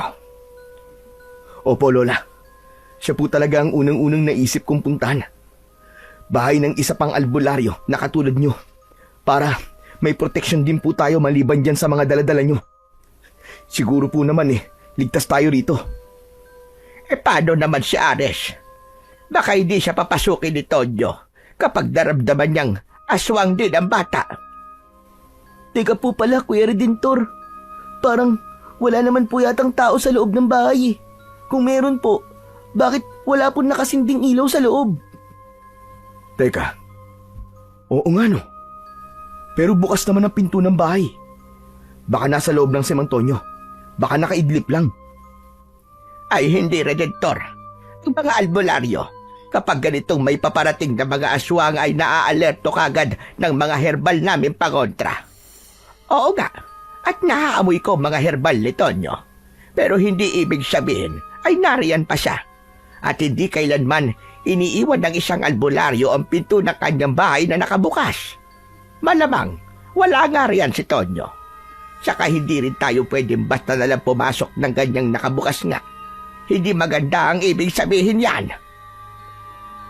Opo, Lola. Siya po talaga ang unang-unang naisip kong puntahan. Bahay ng isa pang albularyo na katulad nyo. Para may protection din po tayo maliban dyan sa mga daladala nyo. Siguro po naman ligtas tayo rito. Paano naman si Ares? Baka hindi siya papasukin ni Tonyo kapag naramdaman niyang aswang din ang bata. Teka po pala, Kuya Redentor. Parang wala naman po yatang tao sa loob ng bahay. Kung meron po, bakit wala po nakasinding ilaw sa loob? Teka. Oo nga no. Pero bukas naman ang pinto ng bahay. Baka nasa loob lang si Mang Tonyo. Baka nakaidlip lang. Ay hindi, Redentor. Ang mga albularyo, kapag ganitong may paparating na mga aswang ay naaalerto kagad ng mga herbal namin pangontra. Oo nga, at naaamoy ko mga herbal ni Tonyo. Pero hindi ibig sabihin ay nariyan pa siya. At hindi kailanman iniiwan ng isang albularyo ang pinto ng kanyang bahay na nakabukas. Malamang, wala nga riyan si Tonyo. Saka hindi rin tayo pwedeng basta nalang pumasok ng ganyang nakabukas nga. Hindi maganda ang ibig sabihin yan.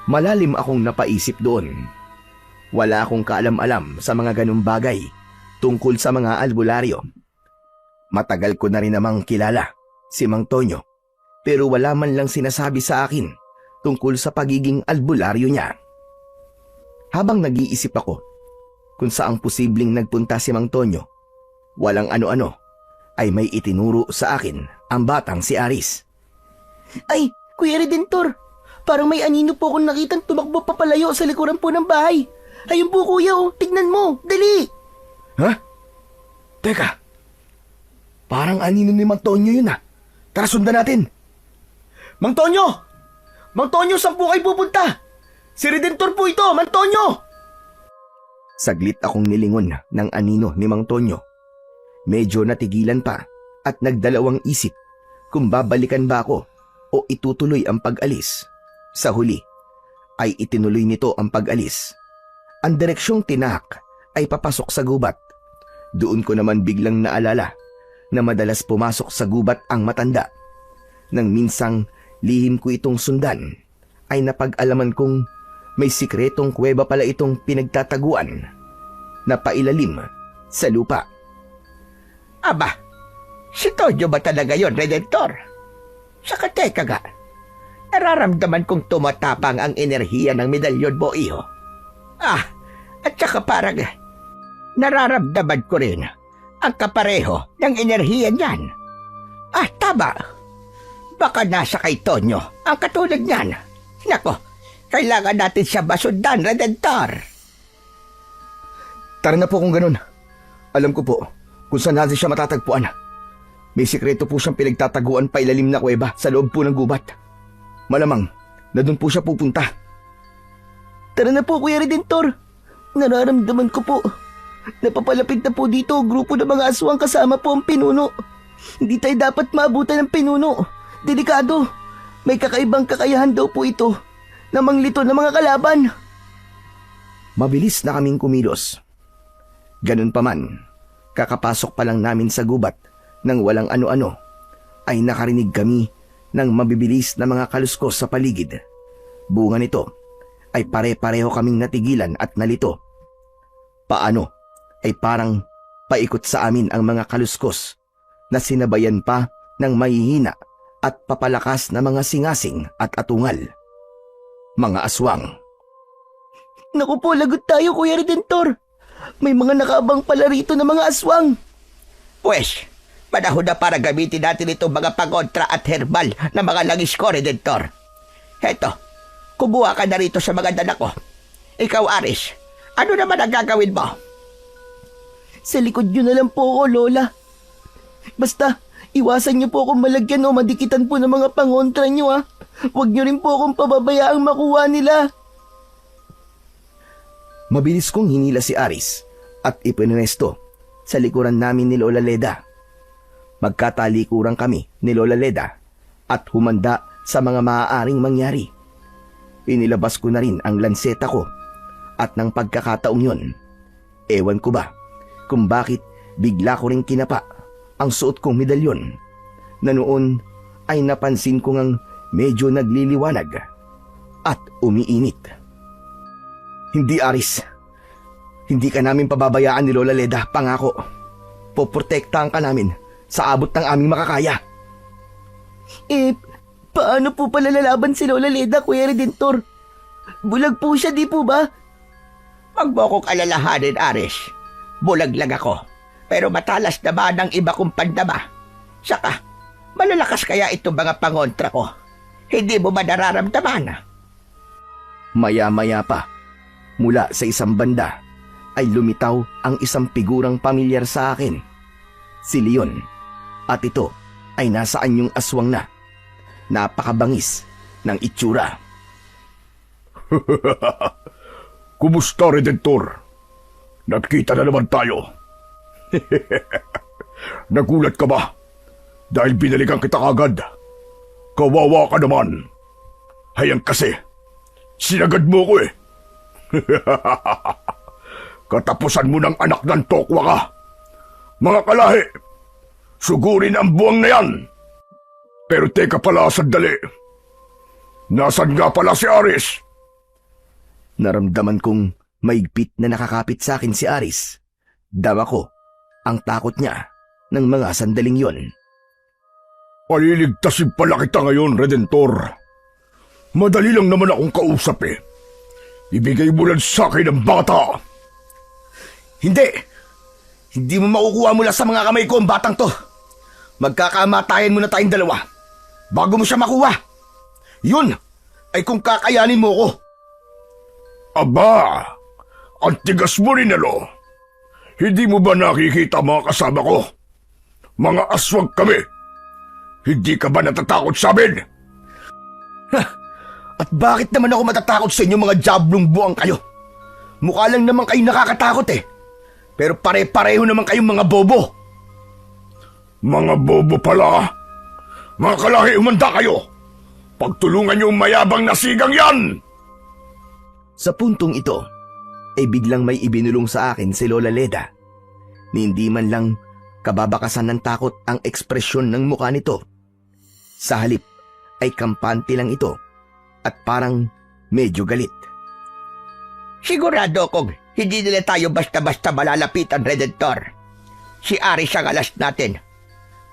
Malalim akong napaisip doon. Wala akong kaalam-alam sa mga ganung bagay tungkol sa mga albularyo. Matagal ko na rin namang kilala si Mang Tonyo, pero wala man lang sinasabi sa akin tungkol sa pagiging albularyo niya. Habang nag-iisip ako kung saang posibleng nagpunta si Mang Tonyo, walang ano-ano ay may itinuro sa akin ang batang si Aris. Ay, Kuya Redentor, parang may anino po akong nakitang tumakbo papalayo sa likuran po ng bahay. Ayun po, Kuya, tignan mo, dali! Ha? Teka, parang anino ni Mang Tonyo yun. Tara, sundan natin. Mang Tonyo! Mang Tonyo, saan po kayo pupunta? Si Redentor po ito, Mang Tonyo! Saglit akong nilingon ng anino ni Mang Tonyo. Medyo natigilan pa at nagdalawang isip kung babalikan ba ako o itutuloy ang pag-alis. Sa huli, ay itinuloy nito ang pag-alis. Ang direksyong tinahak ay papasok sa gubat. Doon ko naman biglang naalala na madalas pumasok sa gubat ang matanda. Nang minsang lihim ko itong sundan, ay napag-alaman kong may sikretong kuweba pala itong pinagtataguan na pailalim sa lupa. Aba, si Tonyo ba talaga yon, Redentor? Saka teka nga, nararamdaman kong tumatapang ang enerhiya ng medalyon mo, iho. At saka parang nararamdaman ko rin ang kapareho ng enerhiya niyan. Tama. Baka nasa kay Tonyo ang katulad niyan. Nako, kailangan natin siya masundan, Redentor. Tara na po kung ganun. Alam ko po kung saan natin siya matatagpuan. May sikreto po siyang pinagtataguan pailalim na kuweba sa loob po ng gubat. Malamang na doon po siya pupunta. Tara na po, Kuya Redentor. Nararamdaman ko po. Napapalapit na po dito ang grupo ng mga aswang kasama po ang pinuno. Hindi tayo dapat maabutan ng pinuno. Delikado. May kakaibang kakayahan daw po ito na manglito ng mga kalaban. Mabilis na kaming kumilos. Ganun pa man, kakapasok pa lang namin sa gubat nang walang ano-ano, ay nakarinig kami ng mabibilis na mga kaluskos sa paligid. Bunga nito ay pare-pareho kaming natigilan at nalito. Paano ay parang paikot sa amin ang mga kaluskos na sinabayan pa ng mahihina at papalakas na mga singasing at atungal. Mga aswang. Naku po, lagot tayo, Kuya Redentor. May mga nakaabang pala rito na mga aswang. Pwes, panahon na para gamitin natin itong mga pangontra at herbal na mga langis ko, Redentor. Heto, kumuha ka na rito sa mga dala ko. Ikaw, Aris, ano naman ang gagawin mo? Sa likod nyo na lang po ako, Lola. Basta, iwasan nyo po akong malagyan o madikitan po ng mga pangontra nyo, ha. Huwag nyo rin po akong pababayaang makuha nila. Mabilis kong hinila si Aris at ipinwesto sa likuran namin ni Lola Leda. Magkatalikuran kami ni Lola Leda at humanda sa mga maaaring mangyari. Inilabas ko na rin ang lanseta ko at ng pagkakataong yon, ewan ko ba kung bakit bigla ko ring kinapa ang suot kong medalyon na noon ay napansin ko ngang medyo nagliliwanag at umiinit. Hindi, Aris. Hindi ka namin pababayaan ni Lola Leda, pangako. Poprotektahan ka namin sa abot ng aming makakaya. Paano po pala lalaban si Lola Leda, Kuya Redentor? Bulag po siya, di po ba? Huwag mo kong alalahanin, Aris. Bulag lang ako, pero matalas naman ang iba kong pandama. Saka, malalakas kaya itong mga pangontra ko. Hindi mo ba nararamdaman? Maya-maya pa, mula sa isang banda, ay lumitaw ang isang figurang pamilyar sa akin. Si Leon. At ito ay nasa anyong aswang na. Napakabangis ng itsura. Kumusta, Redentor? Nagkita na naman tayo. Nagulat ka ba? Dahil binalikan kita kagad. Kawawa ka naman. Hayang kasi, sinagad mo ko eh. Katapusan mo ng anak ng tokwa ka. Mga kalahi, sugurin ang buwang na yan. Pero teka pala, sandali. Nasaan nga pala si Aris? Naramdaman kong maigpit na nakakapit sa akin si Aris. Dama ko ang takot niya ng mga sandaling yon. Paliligtasin pala kita ngayon, Redentor. Madali lang naman akong kausap eh. Ibigay mo lang sa akin ang bata. Hindi! Hindi mo makukuha mula sa mga kamay ko ang batang to. Magkakamatayan muna tayong dalawa bago mo siya makuha. Yun ay kung kakayanin mo ko. Aba, ang tigas mo rin alo. Hindi mo ba nakikita mga kasama ko? Mga aswang kami. Hindi ka ba natatakot sa amin? At bakit naman ako matatakot sa inyo mga jablong buwang kayo? Mukha lang naman kayo nakakatakot eh. Pero pare-pareho naman kayong mga bobo. Mga bobo pala. Mga kalahi, umanda kayo. Pagtulungan niyo ang mayabang na sigang yan. Sa puntong ito, ay biglang may ibinulong sa akin si Lola Leda. Ni hindi man lang kababakasan ng takot ang ekspresyon ng mukha nito. Sa halip ay kampante lang ito at parang medyo galit. Sigurado kong hindi nila tayo basta-basta malalapitan, Redentor. Si Aris ang alas natin.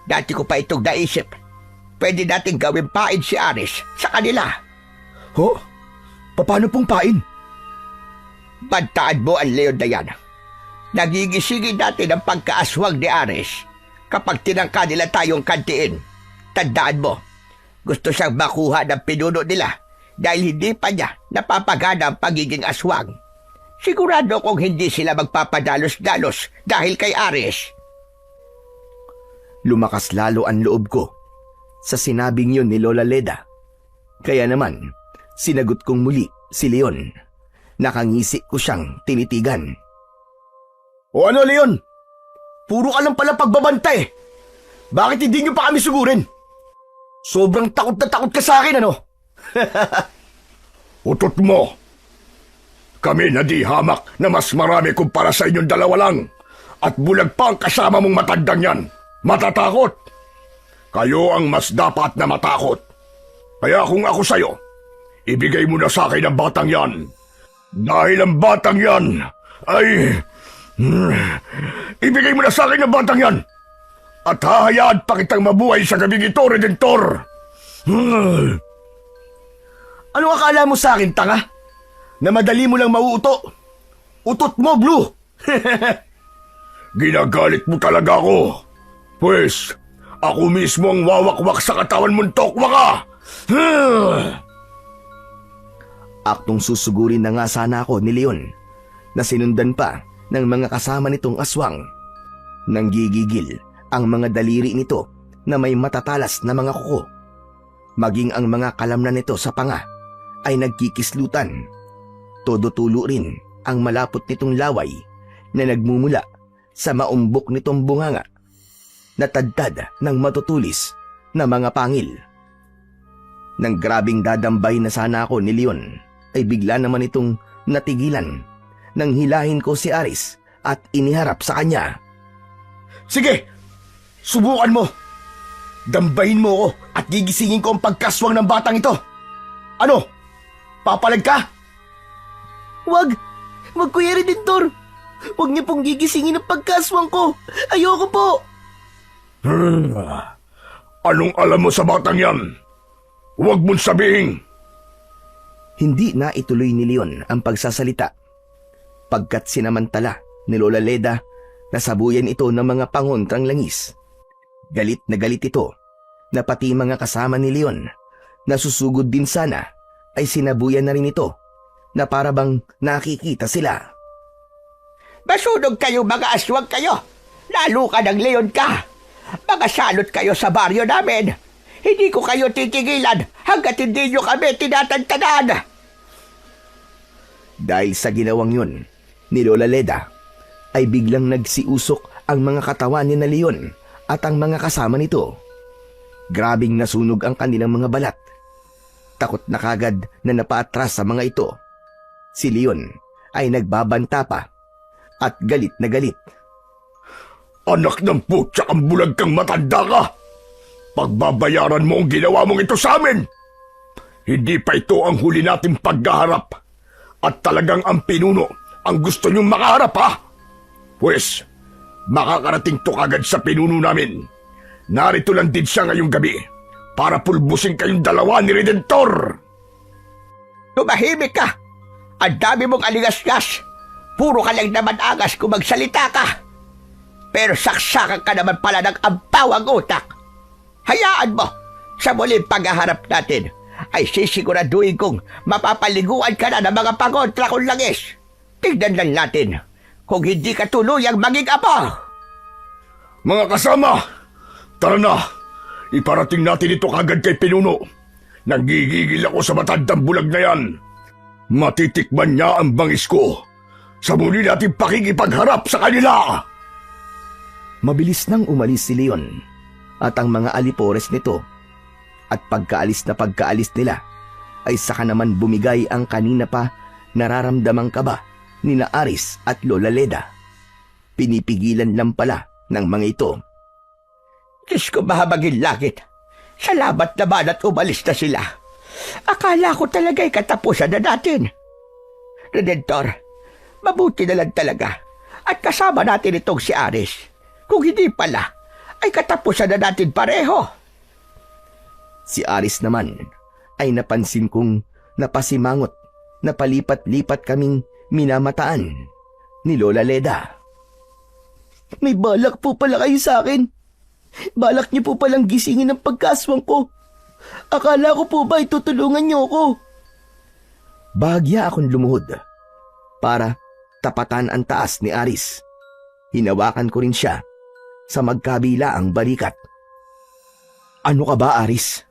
Dati ko pa itong naisip. Pwede natin gawin pain si Aris sa kanila. Ho? Paano pong pain? Bantaan mo ang leon na yan. Nagigisingin natin ang pagkaaswang ni Aris kapag tinangka nila tayong kantiin. Tandaan mo, gusto siyang makuha ng pinuno nila dahil hindi pa niya napapagana ang pagiging aswang. Sigurado kong hindi sila magpapadalos-dalos dahil kay Aris. Lumakas lalo ang loob ko sa sinabing yun ni Lola Leda. Kaya naman, sinagot kong muli si Leon. Nakangisi ko siyang tinitigan. O ano, Leon? Puro ka lang pala pagbabantay. Bakit hindi niyo pa kami sugurin? Sobrang takot na takot ka sa akin, ano? Utot mo. Kami na di hamak na mas marami kumpara sa inyong dalawa lang. At bulag pa ang kasama mong matandang yan. Matatakot. Kayo ang mas dapat na matakot. Kaya kung ako sa'yo, ibigay mo na sa akin ang batang yan. Dahil ang batang yan ay... ibigay mo na sa akin ang batang yan. At hahayaan pa kitang mabuhay sa gabing ito, Redentor. Anong akala mo sa akin, tanga? Na madali mo lang mauuto? Utot mo, Blue! Ginagalit mo talaga ako. Pues, ako mismo ang wawakwak sa katawan mong tokwa ka. Aktong susugurin na nga sana ako ni Leon na sinundan pa ng mga kasama nitong aswang. Nanggigigil ang mga daliri nito na may matatalas na mga kuko. Maging ang mga kalamnan nito sa panga ay nagkikislutan. Todo-tulo rin ang malapot nitong laway na nagmumula sa maumbok nitong bunganga, natadtad ng matutulis na mga pangil. Nang grabing dadambay na sana ako ni Leon, ay bigla naman itong natigilan nang hilahin ko si Aris at iniharap sa kanya. Sige, subukan mo. Dambahin mo ako at gigisingin ko ang pagkaswang ng batang ito. Ano? Papalag ka? Wag! Wag, Kuya Redentor! Huwag niyo pong gigisingin ang pagkaswang ko! Ayoko po! Anong alam mo sa batang yan? Huwag mong sabihin. Hindi na ituloy ni Leon ang pagsasalita. Pagkat sinamantala ni Lola Leda na sabuyan ito ng mga pangontrang langis. Galit na galit ito na pati mga kasama ni Leon na susugod din sana ay sinabuyan na rin ito na para bang nakikita sila. Masunog kayo mga aswang kayo. Lalo ka ng leon ka. Mga salot kayo sa baryo namin. Hindi ko kayo titigilan hanggat hindi nyo kami tinatantanan. Dahil sa ginawang yun ni Lola Leda, ay biglang nagsiusok ang mga katawan ni na Leon at ang mga kasama nito. Grabing nasunog ang kanilang mga balat. Takot na kagad na napaatras sa mga ito. Si Leon ay nagbabanta pa at galit na galit. Anak ng putya kang bulag kang matanda ka. Pagbabayaran mo ang ginawa mong ito sa amin. Hindi pa ito ang huli nating pagkaharap. At talagang ang pinuno ang gusto niyong makaharap, ha? Pues, makakarating to kagad sa pinuno namin. Narito lang din siya ngayong gabi para pulbusin kayong dalawa ni Redentor. Tumahimik ka. Ang dami mong aligas-gas. Puro ka lang naman angas kung magsalita ka. Pero saksakan ka naman pala ng ampawang utak. Hayaan mo, sa muling paghaharap natin, ay sisiguraduhin kong mapapaliguan ka na ng mga pangontra kong langis. Tignan lang natin kung hindi ka tuluyang maging apo. Mga kasama, tara na. Iparating natin ito kagad kay pinuno. Nanggigigil ako sa matandang bulag na yan. Matitikman niya ang bangis ko sa muli natin pakikipagharap sa kanila. Mabilis nang umalis si Leon at ang mga alipores nito. At pagkaalis nila, ay saka naman bumigay ang kanina pa nararamdamang kaba ni na Aris at Lola Leda. Pinipigilan lang pala ng mga ito. Diyos ko mahabagin langit. Salamat naman at umalis na sila. Akala ko talaga'y katapusan na natin. Redentor, mabuti na lang talaga at kasama natin itong si Aris. Kung hindi pala, ay katapusan na natin pareho. Si Aris naman ay napansin kong napasimangot na palipat-lipat kaming minamataan ni Lola Leda. May balak po pala kayo sa akin. Balak niyo po palang gisingin ang pagkaswang ko. Akala ko po ba itutulungan niyo ako? Bahagya akong lumuhod para tapatan ang taas ni Aris. Hinawakan ko rin siya sa magkabila ang balikat. Ano ka ba, Aris?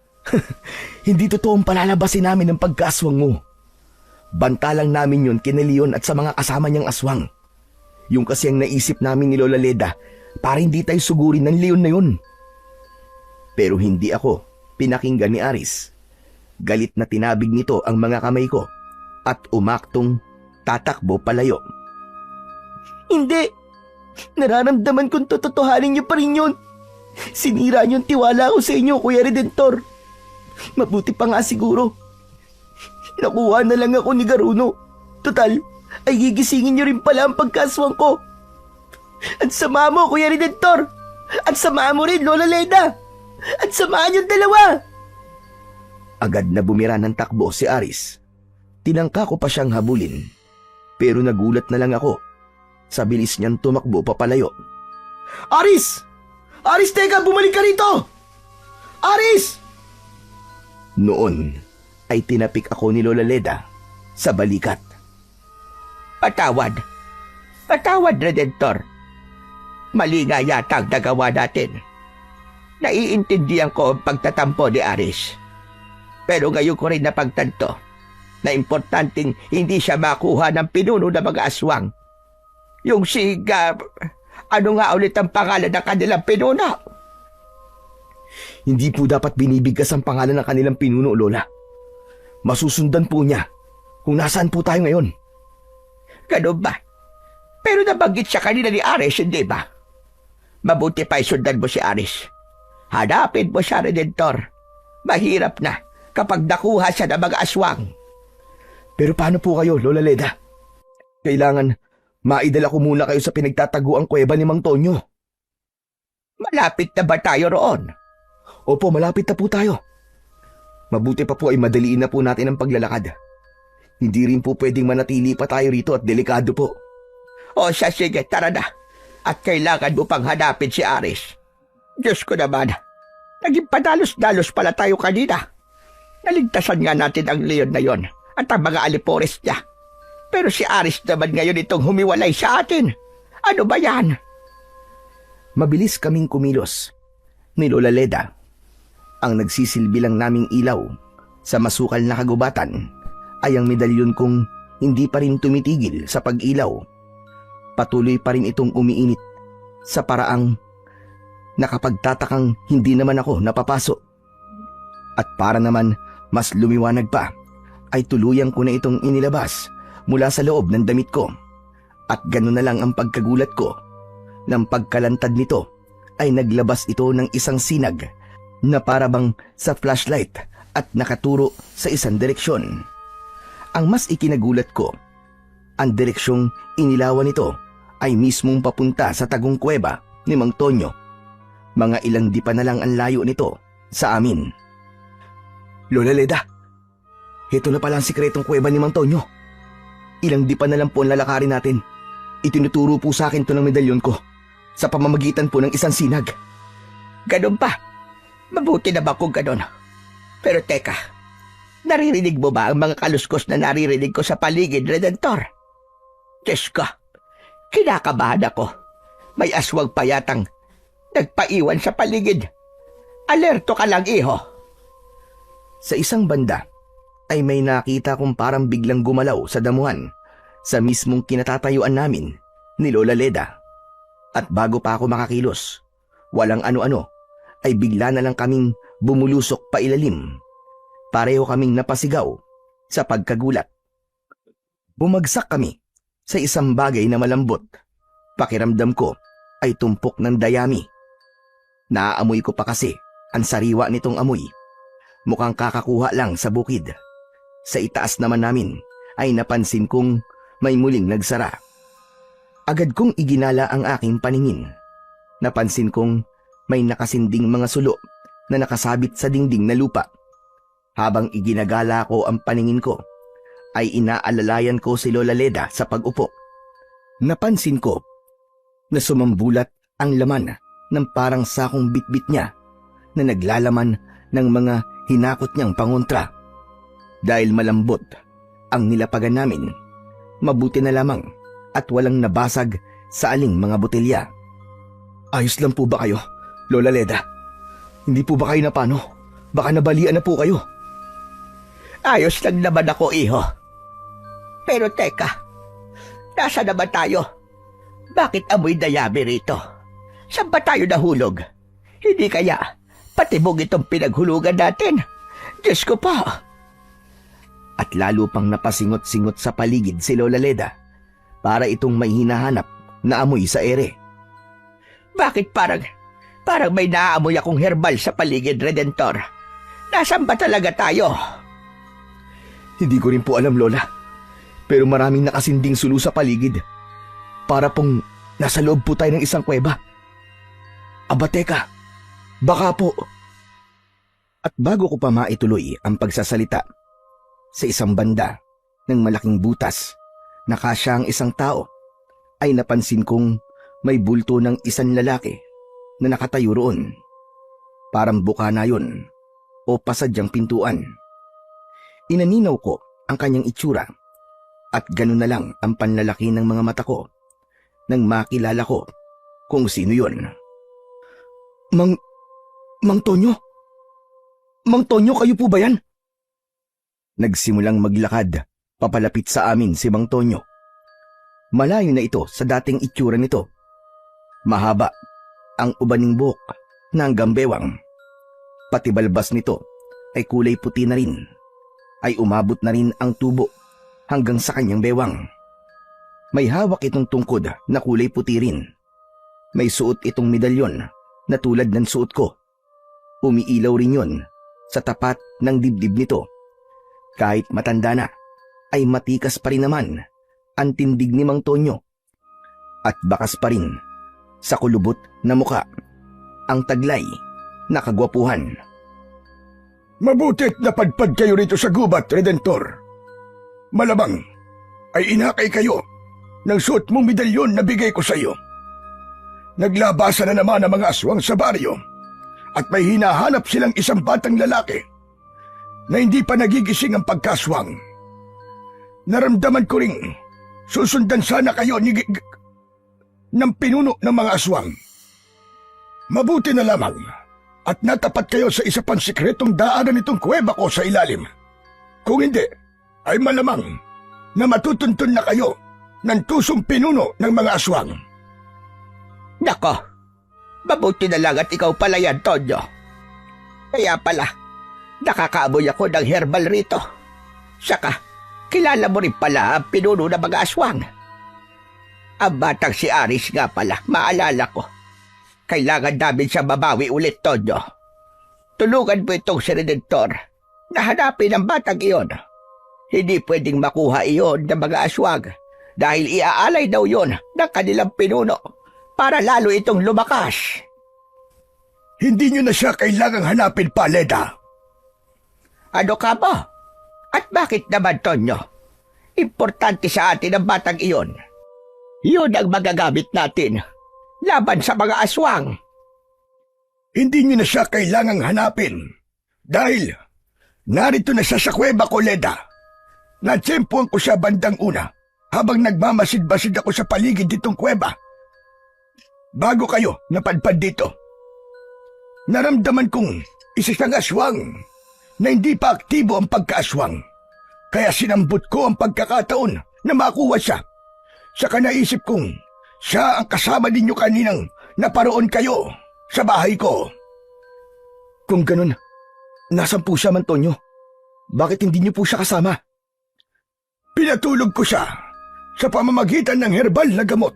Hindi totoong palalabasin namin ang pagkaswang mo. Banta lang namin yun kina Leon at sa mga kasama niyang aswang. Yung kasi ang naisip namin ni Lola Leda para hindi tayo sugurin ng Leon na yun. Pero hindi ako pinakinggan ni Aris. Galit na tinabig nito ang mga kamay ko at umaktong tatakbo palayo. Hindi! Nararamdaman kong tototohanin niyo pa rin yun. Sinira niyo ang tiwala ko sa inyo, Kuya Redentor. Mabuti pa nga siguro. Nakuha na lang ako ni Garuno. Total, ay gigisingin niyo rin pala ang pagkaswang ko. At sama mo, Kuya Redentor. At sama mo rin, Lola Leda. At samahan yung dalawa. Agad na bumira ng takbo si Aris. Tinangka ko pa siyang habulin. Pero nagulat na lang ako sa bilis niyang tumakbo papalayo. Aris! Aris, teka! Bumalik ka rito! Aris! Noon ay tinapik ako ni Lola Leda sa balikat. Patawad. Patawad, Redentor. Mali nga yata ang nagawa natin. Naiintindihan ko ang pagtatampo ni Aris. Pero ngayon ko rin napagtanto na importanteng hindi siya makuha ng pinuno ng mga aswang. Yung ano nga ulit ang pangalan ng kanilang pinuno? Hindi po dapat binibigkas ang pangalan ng kanilang pinuno, Lola. Masusundan po niya kung nasaan po tayo ngayon. Ganun ba? Pero nabanggit siya kanina ni Aris, hindi ba? Mabuti pa isundan mo si Aris. Hanapin mo siya, Redentor. Mahirap na kapag nakuha siya ng mga aswang. Pero paano po kayo, Lola Leda? Kailangan maidala ko muna kayo sa pinagtataguang kuweba ni Mang Tonyo. Malapit na ba tayo roon? Opo, malapit na po tayo. Mabuti pa po ay madaliin na po natin ang paglalakad. Hindi rin po pwedeng manatili pa tayo rito at delikado po. O siya, sige, tara na. At kailangan mo pang hanapin si Aris. Diyos ko naman, naging padalos-dalos pala tayo kanina. Naligtasan nga natin ang leon na yon at ang mga alipores niya. Pero si Aris naman ngayon itong humiwalay sa atin. Ano ba yan? Mabilis kaming kumilos ni Lola Leda. Ang nagsisilbi lang naming ilaw sa masukal na kagubatan ay ang medalyon kong hindi pa rin tumitigil sa pag-ilaw. Patuloy pa rin itong umiinit sa paraang nakapagtatakang hindi naman ako napapaso. At para naman mas lumiwanag pa, ay tuluyang ko na itong inilabas mula sa loob ng damit ko. At gano'n na lang ang pagkagulat ko. Nang pagkalantad nito, ay naglabas ito ng isang sinag na parabang sa flashlight at nakaturo sa isang direksyon. Ang mas ikinagulat ko, ang direksyong inilawan nito ay mismong papunta sa tagong kuweba ni Mang Tonyo. Mga ilang di pa na lang ang layo nito sa amin. Lola Leda, ito na pala ang sikretong kuweba ni Mang Tonyo. Ilang di pa na lang po ang lalakarin natin. Itinuturo po sa akin to ng medalyon ko sa pamamagitan po ng isang sinag. Ganun pa. Mabuti na ba kung ganun? Pero teka, naririnig mo ba ang mga kaluskos na naririnig ko sa paligid, Redentor? Diyos ko, kinakabahan ako. May aswang pa yatang nagpaiwan sa paligid. Alerto ka lang, iho. Sa isang banda ay may nakita kong parang biglang gumalaw sa damuhan sa mismong kinatatayuan namin ni Lola Leda. At bago pa ako makakilos, walang ano-ano, ay bigla na lang kaming bumulusok pa ilalim. Pareho kaming napasigaw sa pagkagulat. Bumagsak kami sa isang bagay na malambot. Pakiramdam ko ay tumpok ng dayami. Naaamoy ko pa kasi ang sariwa nitong amoy. Mukhang kakakuha lang sa bukid. Sa itaas naman namin ay napansin kong may muling nagsara. Agad kong iginala ang aking paningin. Napansin kong may nakasinding mga sulo na nakasabit sa dingding na lupa. Habang iginagala ko ang paningin ko, ay inaalalayan ko si Lola Leda sa pag-upo. Napansin ko na sumambulat ang laman ng parang sakong bitbit niya na naglalaman ng mga hinakot niyang pangontra. Dahil malambot ang nilapagan namin, mabuti na lamang at walang nabasag sa aling mga botelya. Ayos lang po ba kayo, Lola Leda? Hindi po ba kayo napano? Baka nabalian na po kayo. Ayos lang naman ako, iho. Pero teka, nasa naman tayo? Bakit amoy dayami rito? Saan ba tayo nahulog? Hindi kaya patibog itong pinaghulugan natin? Diyos ko pa. At lalo pang napasingot-singot sa paligid si Lola Leda para itong may hinahanap na amoy sa ere. Bakit parang may naaamoy akong herbal sa paligid, Redentor? Nasaan ba talaga tayo? Hindi ko rin po alam, Lola. Pero maraming nakasinding sulu sa paligid. Para pong nasa loob po tayo ng isang kuweba. Aba teka, baka po. At bago ko pa maituloy ang pagsasalita, sa isang banda ng malaking butas na kasya ang isang tao, ay napansin kong may bulto ng isang lalaki na nakatayo roon. Parang buka na yun o pasadyang pintuan. Inaninaw ko ang kanyang itsura at ganun na lang ang panlalaki ng mga mata ko nang makilala ko kung sino yun. Mang Tonyo? Mang Tonyo, kayo po ba yan? Nagsimulang maglakad papalapit sa amin si Mang Tonyo. Malayo na ito sa dating itsura nito. Mahaba ang ubaning buhok na hanggang bewang. Pati balbas nito ay kulay puti na rin. Ay umabot na rin ang tubo hanggang sa kanyang bewang. May hawak itong tungkod na kulay puti rin. May suot itong medalyon na tulad ng suot ko. Umiilaw rin yon sa tapat ng dibdib nito. Kahit matanda na, ay matikas pa rin naman ang tindig ni Mang Tonyo. At bakas pa rin sa kulubot na muka ang taglay na kagwapuhan. Mabutit napadpad kayo rito sa gubat, Redentor. Malamang ay inakay kayo ng suot mong medalyon na bigay ko sa iyo. Naglabasa na naman ang mga aswang sa baryo at may hinahanap silang isang batang lalaki na hindi pa nagigising ang pagkaswang. Naramdaman ko ring susundan sana kayo ng pinuno ng mga aswang. Mabuti na lamang at natapat kayo sa isa pang sikretong daanan nitong kuweba ko sa ilalim. Kung hindi, ay malamang na matutuntun na kayo ng tusong pinuno ng mga aswang. Nako, mabuti na lang at ikaw pala yan, Tonyo. Kaya pala, nakakaamoy ako ng herbal rito. Saka, kilala mo rin pala ang pinuno ng mga aswang. Ang batang si Aris nga pala, maalala ko. Kailangan namin siya mabawi ulit, Tonyo. Tulungan mo itong si Redentor na hanapin ang batang iyon. Hindi pwedeng makuha iyon ng mga aswang dahil iaalay daw yon ng kanilang pinuno para lalo itong lumakas. Hindi nyo na siya kailangang hanapin pa, Leda. Ano ka ba? At bakit naman, Tonyo? Importante sa atin ang batang iyon. Iyon ang magagamit natin laban sa mga aswang. Hindi nyo na siya kailangang hanapin dahil narito na siya sa kuweba ko, Leda. Natsempuan ko siya bandang una habang nagmamasid-basid ako sa paligid ditong kuweba. Bago kayo napadpad dito, naramdaman kong isa siyang aswang na hindi pa aktibo ang pagkaaswang. Kaya sinambot ko ang pagkakataon na makuha siya. Saka naisip kong siya ang kasama ninyo kaninang naparoon kayo sa bahay ko. Kung ganun, nasan po siya, Mang Tonyo? Bakit hindi niyo po siya kasama? Pinatulog ko siya sa pamamagitan ng herbal na gamot.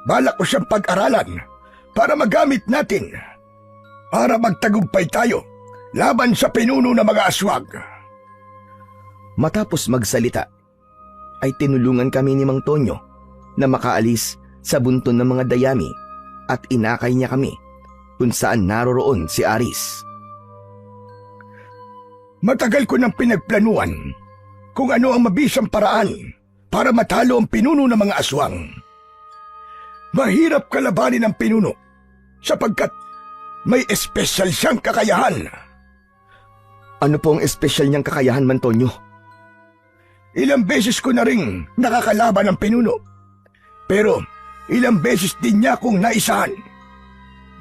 Balak ko siyang pag-aralan para magamit natin para magtagumpay tayo laban sa pinuno ng mga aswag. Matapos magsalita, ay tinulungan kami ni Mang Tonyo na makaalis sa bunton ng mga dayami at inakay niya kami kung saan naroroon si Aris. Matagal ko nang pinagplanuan kung ano ang mabisang paraan para matalo ang pinuno ng mga aswang. Mahirap kalabanin ang pinuno sapagkat may espesyal siyang kakayahan. Ano po ang espesyal niyang kakayahan, Mang Tonyo? Ilang beses ko na ring nakakalaban ang pinuno. Pero ilang beses din niya akong naisahan.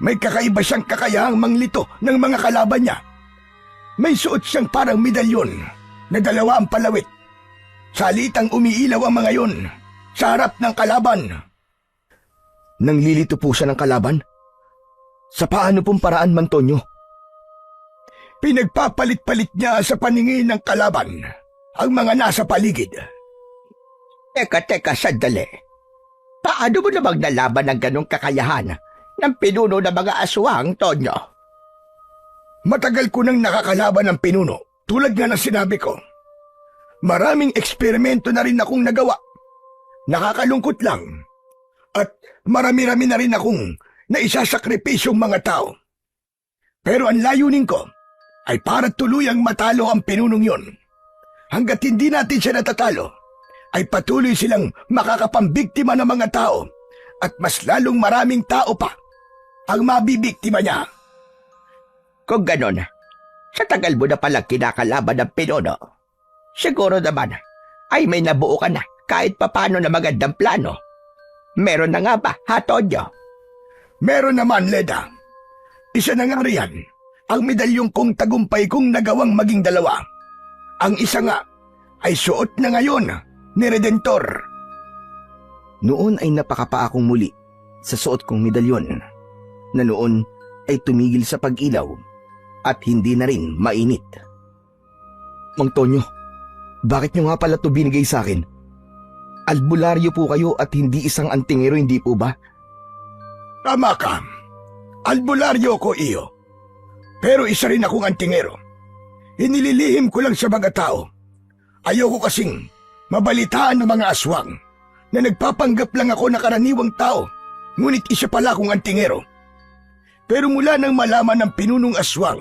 May kakaiba siyang kakayahang manglito ng mga kalaban niya. May suot siyang parang medalyon na dalawa ang palawit. Salitang umiilaw ang mga yon sa harap ng kalaban. Nanglilito po siya ng kalaban? Sa paano pong paraan, Mang Tonyo? Pinagpapalit-palit niya sa paningin ng kalaban ang mga nasa paligid. Teka, sandali. Paano mo namang nalaman ng ganong kakayahan ng pinuno ng mga aswang, Tonyo? Matagal ko nang nakakalaban ng pinuno, tulad nga ng sinabi ko. Maraming eksperimento na rin akong nagawa. Nakakalungkot lang. At marami-rami na rin akong naisasakripisyong mga tao. Pero ang layunin ko ay para tuluyang matalo ang pinunong yon. Hanggat hindi natin siya natatalo, ay patuloy silang makakapambiktima ng mga tao at mas lalong maraming tao pa ang mabibiktima niya. Kung ganon, sa tagal mo na palang kinakalaban ng pinuno, siguro naman ay may nabuo ka na kahit papano na magandang plano. Meron na nga ba, ha, Tonyo? Meron naman, Leda. Isa na nga riyan, ang medalyong kong tagumpay kong nagawang maging dalawa. Ang isa nga ay suot na ngayon ni Redentor. Noon ay napakapa akong muli sa suot kong medalyon na noon ay tumigil sa pag-ilaw at hindi na rin mainit. Mang Tonyo, bakit nyo nga pala ito binigay sa akin? Albularyo po kayo at hindi isang antingero, hindi po ba? Tama ka. Albularyo ko iyo. Pero isa rin akong antingero. Inililihim ko lang sa mga tao. Ayoko kasing mabalitaan ng mga aswang na nagpapanggap lang ako na karaniwang tao, ngunit isa pala akong antingero. Pero mula nang malaman ng pinunong aswang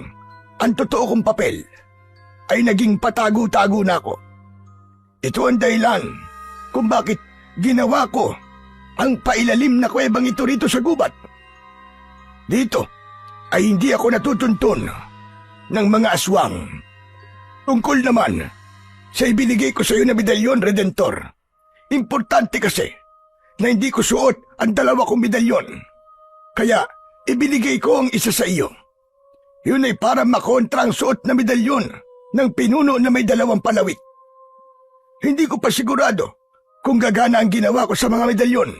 ang totoo kong papel, ay naging patago-tago na ako. Ito ang dahilan kung bakit ginawa ko ang pailalim na kuwebang ito rito sa gubat. Dito ay hindi ako natutuntun ng mga aswang. Tungkol naman sa ibinigay ko sa iyo na medalyon, Redentor. Importante kasi na hindi ko suot ang dalawa kong medalyon. Kaya ibinigay ko ang isa sa iyo. Yun ay para makontra ang suot na medalyon ng pinuno na may dalawang palawik. Hindi ko pa sigurado kung gagana ang ginawa ko sa mga medalyon.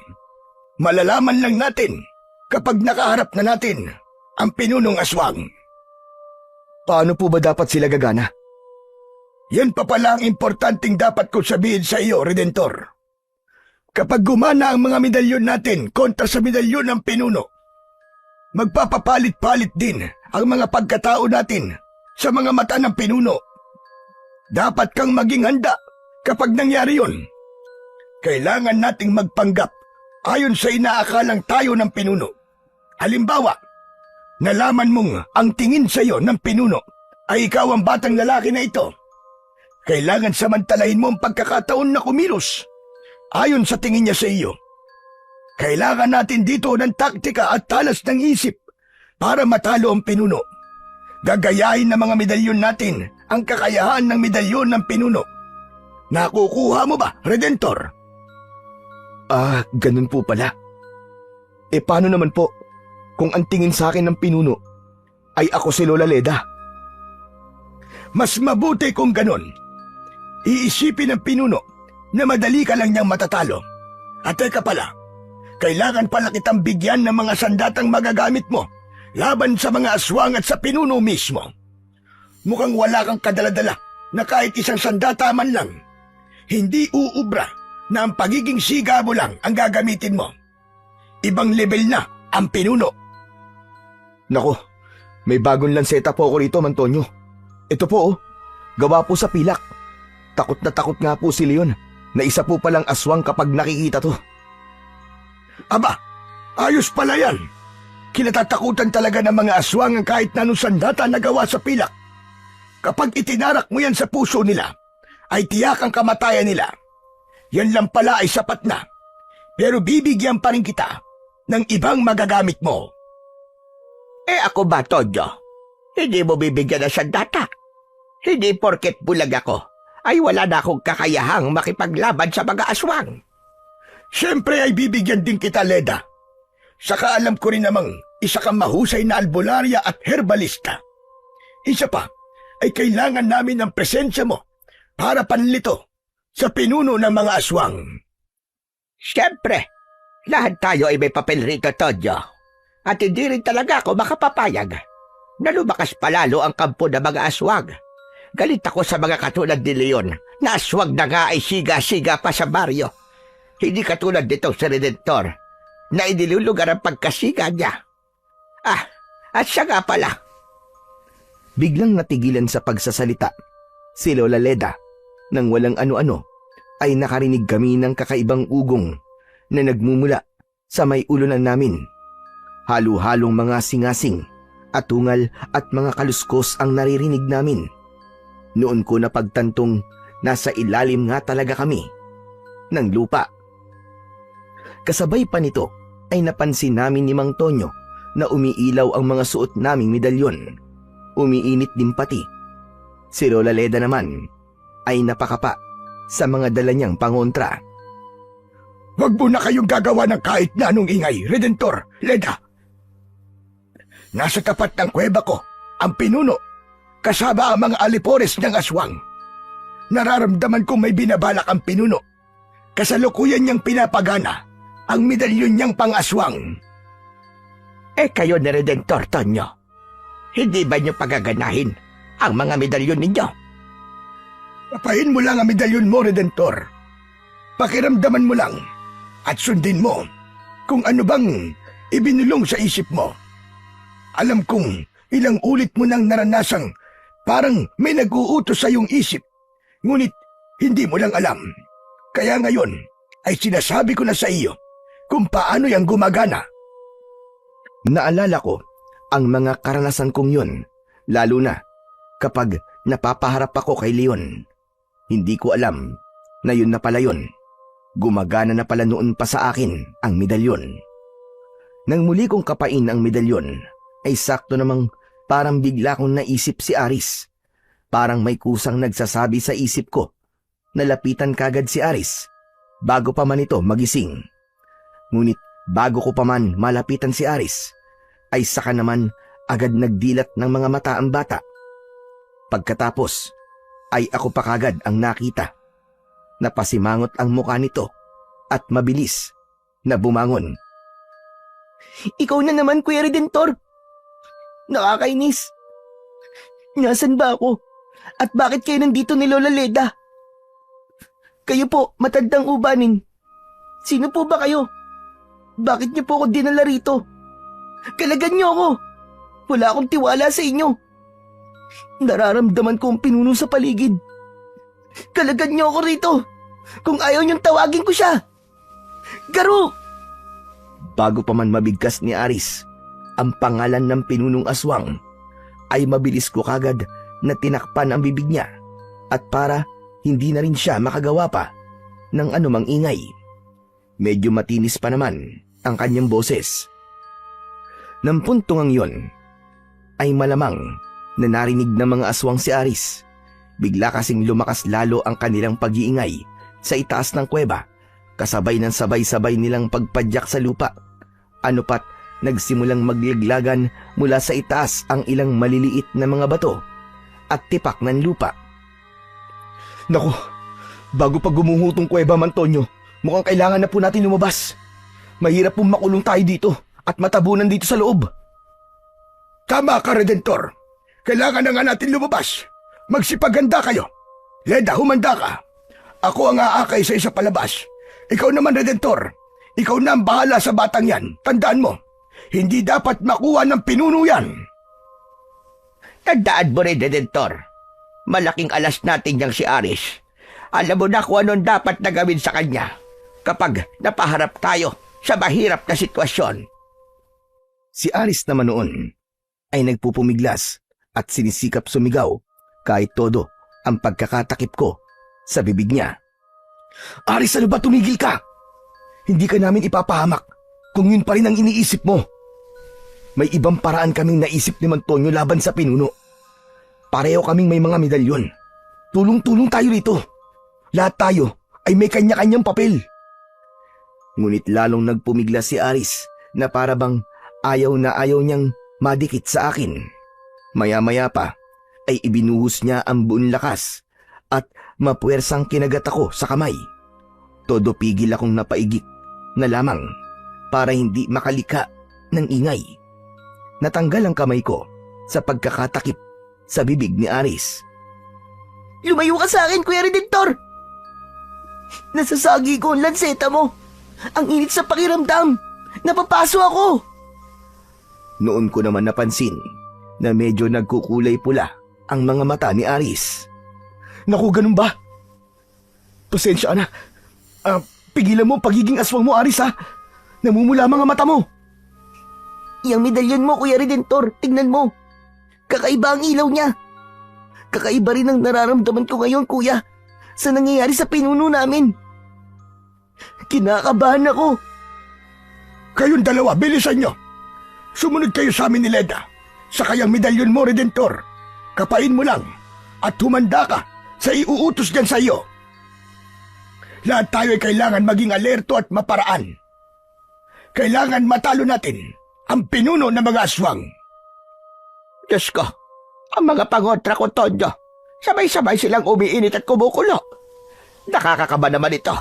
Malalaman lang natin kapag nakaharap na natin ang pinunong aswang. Paano po ba dapat sila gagana? Yan pa pala ang importanteng dapat ko sabihin sa iyo, Redentor. Kapag gumana ang mga medalyon natin kontra sa medalyon ng pinuno, magpapapalit-palit din ang mga pagkatao natin sa mga mata ng pinuno. Dapat kang maging handa kapag nangyari yon. Kailangan nating magpanggap ayon sa inaakalang tayo ng pinuno. Halimbawa, nalaman mong ang tingin sa iyo ng pinuno ay ikaw ang batang lalaki na ito. Kailangan samantalahin mo ang pagkakataon na kumilos ayon sa tingin niya sa iyo. Kailangan natin dito ng taktika at talas ng isip para matalo ang pinuno. Gagayahin ng mga medalyon natin ang kakayahan ng medalyon ng pinuno. Nakukuha mo ba, Redentor? Ganun po pala. Paano naman po kung ang tingin sa akin ng pinuno ay ako si Lola Leda? Mas mabuti kung ganun. Iisipin ng pinuno na madali ka lang niyang matatalo. At teka pala, kailangan pala kitang bigyan ng mga sandatang magagamit mo laban sa mga aswang at sa pinuno mismo. Mukhang wala kang kadaladala na kahit isang sandata man lang. Hindi uubra na ang pagiging siga mo lang ang gagamitin mo. Ibang level na ang pinuno. Nako, may bagong lanseta po ako rito, Mantonyo. Ito po, gawa po sa pilak. Takot na takot nga po si Leon na isa po palang aswang kapag nakikita to. Aba, ayos pala yan. Kinatatakutan talaga ng mga aswang ang kahit na anong sandata na gawa sa pilak. Kapag itinarak mo yan sa puso nila, ay tiyak ang kamatayan nila. Yan lang pala ay sapat na. Pero bibigyan pa rin kita ng ibang magagamit mo. Ako ba, Tonyo? Hindi mo bibigyan ng sandata. Hindi porket bulag ako, ay wala na akong kakayahang makipaglaban sa mga aswang. Siyempre ay bibigyan din kita, Leda. Saka alam ko rin namang isa kang mahusay na albularya at herbalista. Isa pa, ay kailangan namin ng presensya mo para panlito sa pinuno ng mga aswang. Siyempre, lahat tayo ay may papel rito, Tonyo. At hindi rin talaga ako makapapayag na lumakas palalo ang kampo ng mga aswang. Galit ako sa mga katulad ni Leon Naswag na nga ay siga-siga pa sa baryo. Hindi katulad nitong si Redentor na inilulugar ang pagkasiga niya. At siya nga pala. Biglang natigilan sa pagsasalita si Lola Leda. Nang walang ano-ano ay nakarinig kami ng kakaibang ugong na nagmumula sa may ulunan namin. Halo-halong mga singasing, atungal at mga kaluskos ang naririnig namin. Noon ko napagtantong nasa ilalim nga talaga kami ng lupa. Kasabay pa nito ay napansin namin ni Mang Tonyo na umiilaw ang mga suot naming medalyon. Umiinit din pati. Si Lola Leda naman ay napakapa sa mga dala niyang pangontra. Huwag mo na kayong gagawa ng kahit na anong ingay, Redentor, Leda. Nasa tapat ng kuweba ko, ang pinuno, kasama ang mga alipores ng aswang. Nararamdaman kong may binabalak ang pinuno. Kasalukuyan niyang pinapagana ang medalyon niyang pang-aswang. Kayo ni Redentor, Tonyo. Hindi ba niyo pagaganahin ang mga medalyon ninyo? Papahin mo lang ang medalyon mo, Redentor. Pakiramdaman mo lang at sundin mo kung ano bang ibinulong sa isip mo. Alam kong ilang ulit mo nang naranasang parang may nag-uutos sa iyong isip, ngunit hindi mo lang alam. Kaya ngayon ay sinasabi ko na sa iyo kung paano yan gumagana. Naalala ko ang mga karanasan kong yun, lalo na kapag napapaharap ako kay Leon. Hindi ko alam na yun na pala yun. Gumagana na pala noon pa sa akin ang medalyon. Nang muli kong kapain ang medalyon, ay sakto namang parang bigla kong naisip si Aris. Parang may kusang nagsasabi sa isip ko. Nalapitan kagad si Aris bago pa man ito magising. Ngunit bago ko pa man malapitan si Aris, ay saka naman agad nagdilat ng mga mata ang bata. Pagkatapos, ay ako pa kagad ang nakita. Napasimangot ang mukha nito at mabilis na bumangon. Ikaw na naman, Kuya Redentor. Nakakainis. Nasaan ba ako? At bakit kayo nandito ni Lola Leda? Kayo po, matandang ubanin. Sino po ba kayo? Bakit niyo po ako dinala rito? Kalagan niyo ako. Wala akong tiwala sa inyo. Nararamdaman ko ang pinuno sa paligid. Kalagan niyo ako rito. Kung ayaw niyong tawagin ko siya. Garo! Bago pa man mabigkas ni Aris ang pangalan ng pinunong aswang, ay mabilis ko kagad na tinakpan ang bibig niya at para hindi na rin siya makagawa pa ng anumang ingay. Medyo matinis pa naman ang kanyang boses. Nang puntong ang yon, ay malamang na narinig ng mga aswang si Aris. Bigla kasing lumakas lalo ang kanilang pag-iingay sa itaas ng kuweba, kasabay ng sabay-sabay nilang pagpadyak sa lupa. Ano pat, nagsimulang maglaglagan mula sa itaas ang ilang maliliit na mga bato at tipak ng lupa. Naku, bago pa gumuho tong kuweba, Mantonyo, mukhang kailangan na po natin lumabas. Mahirap pong makulong tayo dito at matabunan dito sa loob. Tama ka, Redentor. Kailangan na nga natin lumabas. Magsipaganda kayo. Leda, humanda ka. Ako ang aakay sa isa palabas. Ikaw naman, Redentor. Ikaw na ang bahala sa batang yan. Tandaan mo, hindi dapat makuha ng pinuno yan. Tandaan mo rin, Redentor. Malaking alas natin yang si Aris. Alam mo na kung anong dapat na gawin sa kanya kapag napaharap tayo sa mahirap na sitwasyon. Si Aris naman noon ay nagpupumiglas at sinisikap sumigaw kahit todo ang pagkakatakip ko sa bibig niya. Aris, ano ba, tumigil ka? Hindi ka namin ipapahamak kung yun pa rin ang iniisip mo. May ibang paraan kaming naisip ni Mantonyo laban sa pinuno. Pareho kaming may mga medalyon. Tulong-tulong tayo rito. Lahat tayo ay may kanya-kanyang papel. Ngunit lalong nagpumiglas si Aris na para bang ayaw na ayaw niyang madikit sa akin. Maya-maya pa ay ibinuhos niya ang buong lakas at mapuwersang kinagat ako sa kamay. Todo pigil akong napaigik na lamang para hindi makalika ng ingay. Natanggal ang kamay ko sa pagkakatakip sa bibig ni Aris. Lumayo ka sa akin, Kuya Redentor! Nasasagi ko ang lanseta mo. Ang init sa pakiramdam. Napapaso ako. Noon ko naman napansin na medyo nagkukulay pula ang mga mata ni Aris. Naku, ganun ba? Pasensya na. Pigilan mo ang pagiging aswang mo, Aris, ha? Namumula mga mata mo. Yang medalyon mo, Kuya Redentor, tignan mo. Kakaiba ang ilaw niya. Kakaiba rin ang nararamdaman ko ngayon, Kuya, sa nangyayari sa pinuno namin. Kinakabahan ako. Kayong dalawa, bilisan nyo. Sumunod kayo sa amin ni Leda. Sa kayang medalyon mo, Redentor. Kapain mo lang at humanda ka sa iuutos dyan sa iyo. Lahat tayo ay kailangan maging alerto at maparaan. Kailangan matalo natin ang pinuno ng mga aswang. Diyos ko, ang mga pangontra ko, Tonyo, sabay-sabay silang umiinit at kumukulo. Nakakakaba naman ito.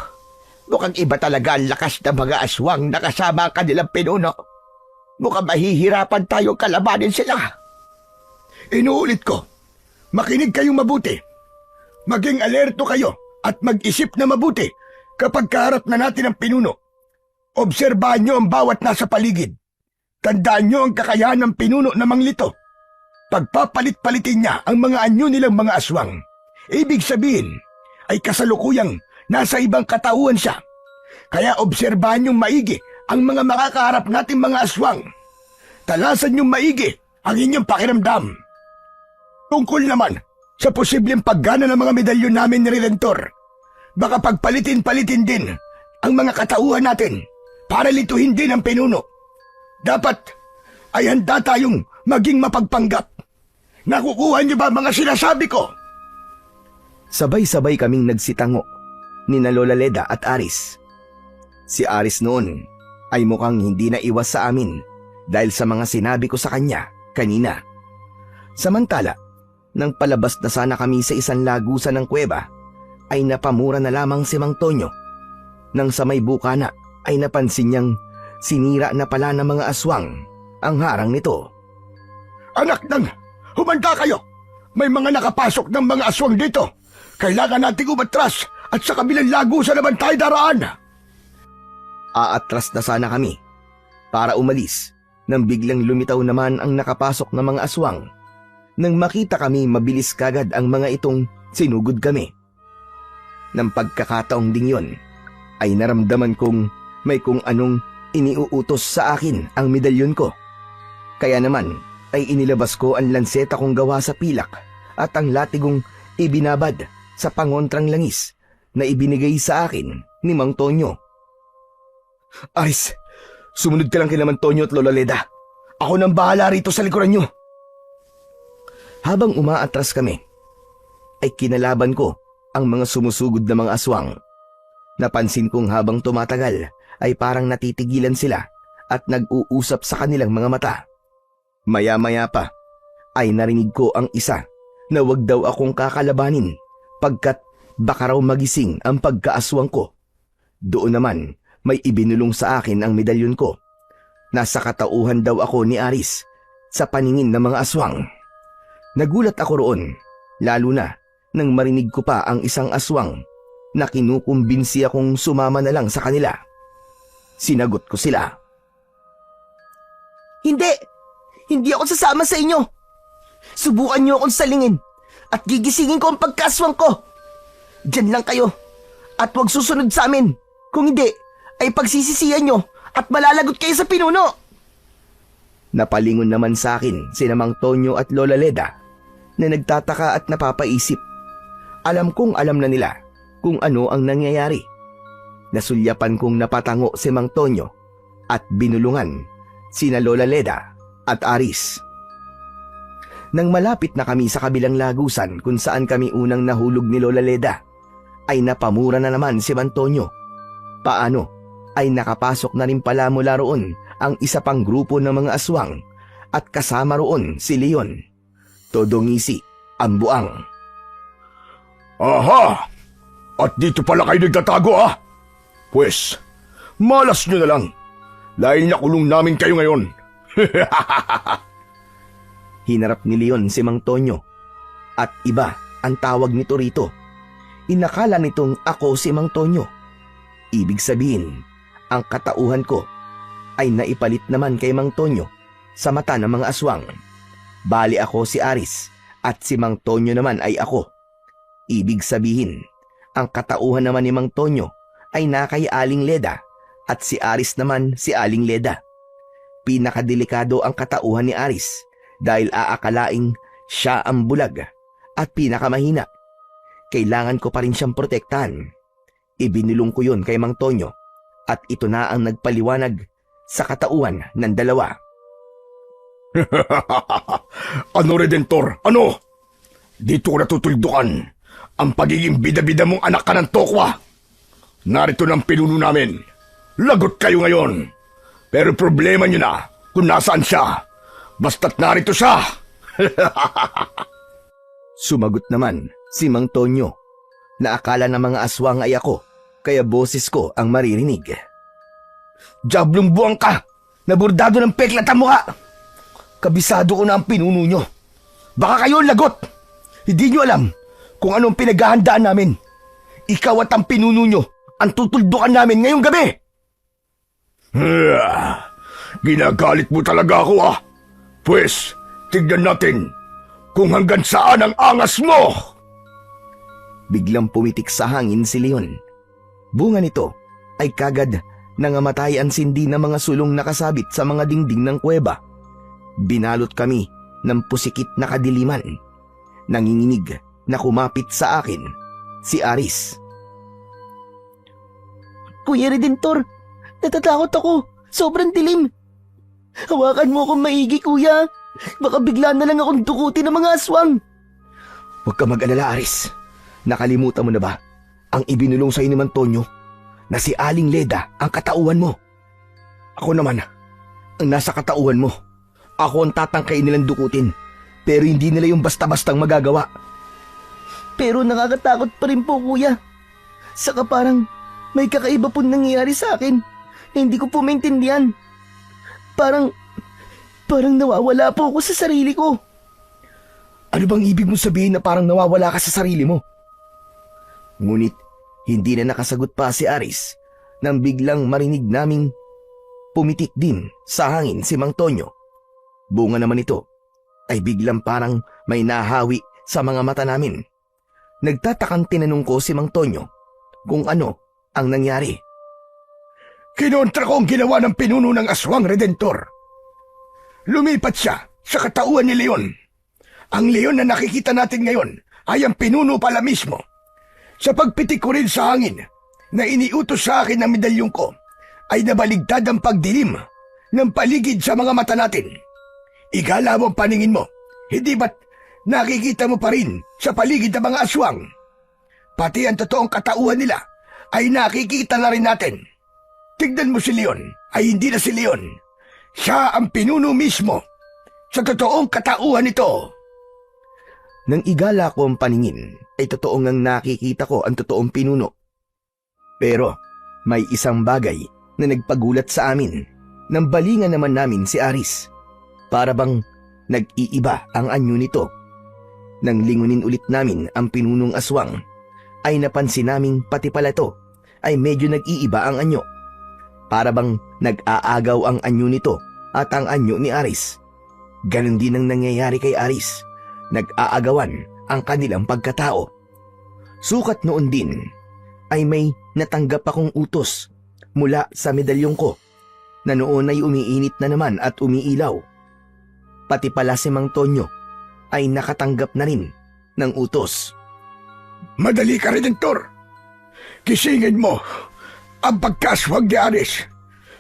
Mukhang iba talaga ang lakas ng mga aswang na kasama ang kanilang pinuno. Mukhang mahihirapan tayong kalabanin sila. Inuulit ko, makinig kayong mabuti. Maging alerto kayo at mag-isip na mabuti kapag kaharap na natin ang pinuno. Obserbahan nyo ang bawat nasa paligid. Tandaan nyo ang kakayahan ng pinuno na manglito. Pagpapalit-palitin niya ang mga anyo nilang mga aswang. Ibig sabihin ay kasalukuyang nasa ibang katauhan siya. Kaya obserbahan niyong maigi ang mga makakaharap nating mga aswang. Talasan niyong maigi ang inyong pakiramdam. Tungkol naman sa posibleng paggana ng mga medalyon namin ni Redentor, baka pagpalitin-palitin din ang mga katauhan natin para lituhin din ang pinuno. Dapat ay handa tayong maging mapagpanggap. Nakukuha niyo ba mga sinasabi ko? Sabay-sabay kaming nagsitango ni na Lola Leda at Aris. Si Aris noon ay mukhang hindi na iwas sa amin dahil sa mga sinabi ko sa kanya kanina. Samantala, nang palabas na sana kami sa isang lagusan ng kuweba, ay napamura na lamang si Mang Tonyo. Nang sa may bukana ay napansin niyang sinira na pala ng mga aswang ang harang nito. Anak nang, humanda kayo! May mga nakapasok ng mga aswang dito. Kailangan nating umatras at sa kabilang lagusan naman tayo daraan. Aatras na sana kami para umalis nang biglang lumitaw naman ang nakapasok na mga aswang. Nang makita kami, mabilis kagad ang mga itong sinugod kami. Nang pagkakataong ding yon, ay naramdaman kong may kung anong iniuutos sa akin ang medalyon ko. Kaya naman ay inilabas ko ang lanseta kong gawa sa pilak at ang latigong ibinabad sa pangontrang langis na ibinigay sa akin ni Mang Tonyo. Aris, sumunod ka lang kay Mang Tonyo at Lola Leda. Ako nang bahala rito sa likuran nyo. Habang umaatras kami, ay kinalaban ko ang mga sumusugod na mga aswang. Napansin kong habang tumatagal ay parang natitigilan sila at nag-uusap sa kanilang mga mata. Maya-maya pa ay narinig ko ang isa na wag daw akong kakalabanin pagkat baka raw magising ang pagkaaswang ko. Doon naman may ibinulong sa akin ang medalyon ko. Nasa katauhan daw ako ni Aris sa paningin ng mga aswang. Nagulat ako roon, lalo na nang marinig ko pa ang isang aswang na kinukumbinsi akong sumama na lang sa kanila. Sinagot ko sila. Hindi! Hindi ako sasama sa inyo! Subukan niyo akong salingin at gigisingin ko ang pagkaswang ko! Diyan lang kayo at huwag susunod sa amin. Kung hindi, ay pagsisisihan nyo at malalagot kayo sa pinuno! Napalingon naman sa akin sina Mang Tonyo at Lola Leda na nagtataka at napapaisip. Alam kong alam na nila kung ano ang nangyayari. Nasulyapan kong napatango si Mang Tonyo at binulungan sina Lola Leda at Aris. Nang malapit na kami sa kabilang lagusan kung saan kami unang nahulog ni Lola Leda, ay napamura na naman si Mang Tonyo. Paano ay nakapasok na rin pala mula roon ang isa pang grupo ng mga aswang at kasama roon si Leon. Todo ngisi ang buang. Aha! At dito pala kayo nagtatago, ah? Pwes, malas nyo na lang. Dahil nakulong namin kayo ngayon. Hinarap ni Leon si Mang Tonyo at iba ang tawag nito rito. Inakala nitong ako si Mang Tonyo. Ibig sabihin, ang katauhan ko ay naipalit naman kay Mang Tonyo sa mata ng mga aswang. Bali ako si Aris at si Mang Tonyo naman ay ako. Ibig sabihin, ang katauhan naman ni Mang Tonyo ay nakay Aling Leda at si Aris naman si Aling Leda. Pinakadelikado ang katauhan ni Aris dahil aakalaing siya ang bulag at pinakamahina. Kailangan ko pa rin siyang protektahan. Ibinulong ko yun kay Mang Tonyo at ito na ang nagpaliwanag sa katauhan ng dalawa. Ano, Redentor? Ano? Dito ko natutuldukan ang pagiging bida-bida mong anak ka ng tokwa. Narito ng pinuno namin. Lagot kayo ngayon. Pero problema nyo na kung nasaan siya. Basta't narito siya. Sumagot naman si Mang Tonyo na akala ng mga aswang ay ako, kaya boses ko ang maririnig. Diablong buwang ka! Naburdado ng peklat ang mukha! Kabisado ko na ang pinuno nyo. Baka kayo ang lagot! Hindi nyo alam kung anong pinaghahandaan namin. Ikaw at ang pinuno nyo ang tutuldukan namin ngayong gabi! Ginagalit mo talaga ako ah! Pwes, tignan natin kung hanggang saan ang angas mo! Biglang pumitik sa hangin si Leon. Bunga nito ay kagad nangamatay ang sindi ng mga sulong nakasabit sa mga dingding ng kuweba. Binalot kami ng pusikit na kadiliman. Nanginginig na kumapit sa akin si Aris. Kuya Redentor, natatakot ako. Sobrang dilim. Hawakan mo akong maigi, kuya. Baka bigla na lang akong dukutin ng mga aswang. Huwag ka mag-alala, Aris. Nakalimutan mo na ba ang ibinulong sa ni Mang Tonyo na si Aling Leda ang katauhan mo? Ako naman, ang nasa katauhan mo. Ako ang tatangkain nilang dukutin, pero hindi nila yung basta-bastang magagawa. Pero nakakatakot pa rin po, kuya. Saka parang may kakaiba po nangyayari sa akin na hindi ko po maintindihan. Parang nawawala po ako sa sarili ko. Ano bang ibig mo sabihin na parang nawawala ka sa sarili mo? Ngunit hindi na nakasagot pa si Aris nang biglang marinig naming pumitik din sa hangin si Mang Tonyo. Bunga naman ito ay biglang parang may nahawi sa mga mata namin. Nagtatakang tinanong ko si Mang Tonyo kung ano ang nangyari. Kinontra ko ang ginawa ng pinuno ng aswang, Redentor. Lumipat siya sa katauhan ni Leon. Ang Leon na nakikita natin ngayon ay ang pinuno pala mismo. Sa pagpitik ko rin sa hangin na iniutos sa akin ng medalyong ko, ay nabaligtad ang pagdilim ng paligid sa mga mata natin. Igala mo ang paningin mo, hindi ba't nakikita mo pa rin sa paligid ng mga aswang? Pati ang totoong katauhan nila ay nakikita na rin natin. Tignan mo si Leon, ay hindi na si Leon. Siya ang pinuno mismo sa totoong katauhan nito. Nang igala ko ang paningin, ay totoo ngang nakikita ko ang totoong pinuno. Pero may isang bagay na nagpagulat sa amin. Nang balingan naman namin si Aris. Para bang nag-iiba ang anyo nito. Nang lingunin ulit namin ang pinunong aswang, ay napansin naming pati pala to ay medyo nag-iiba ang anyo. Para bang nag-aagaw ang anyo nito at ang anyo ni Aris. Ganon din ang nangyayari kay Aris. Nag-aagawan ang kanilang pagkatao. Sukat noon din ay may natanggap akong utos mula sa medalyong ko na noon ay umiinit na naman at umiilaw. Pati pala si Mang Tonyo ay nakatanggap na rin ng utos. Madali ka, Redentor. Kisingin mo ang pagkaswag ni Aris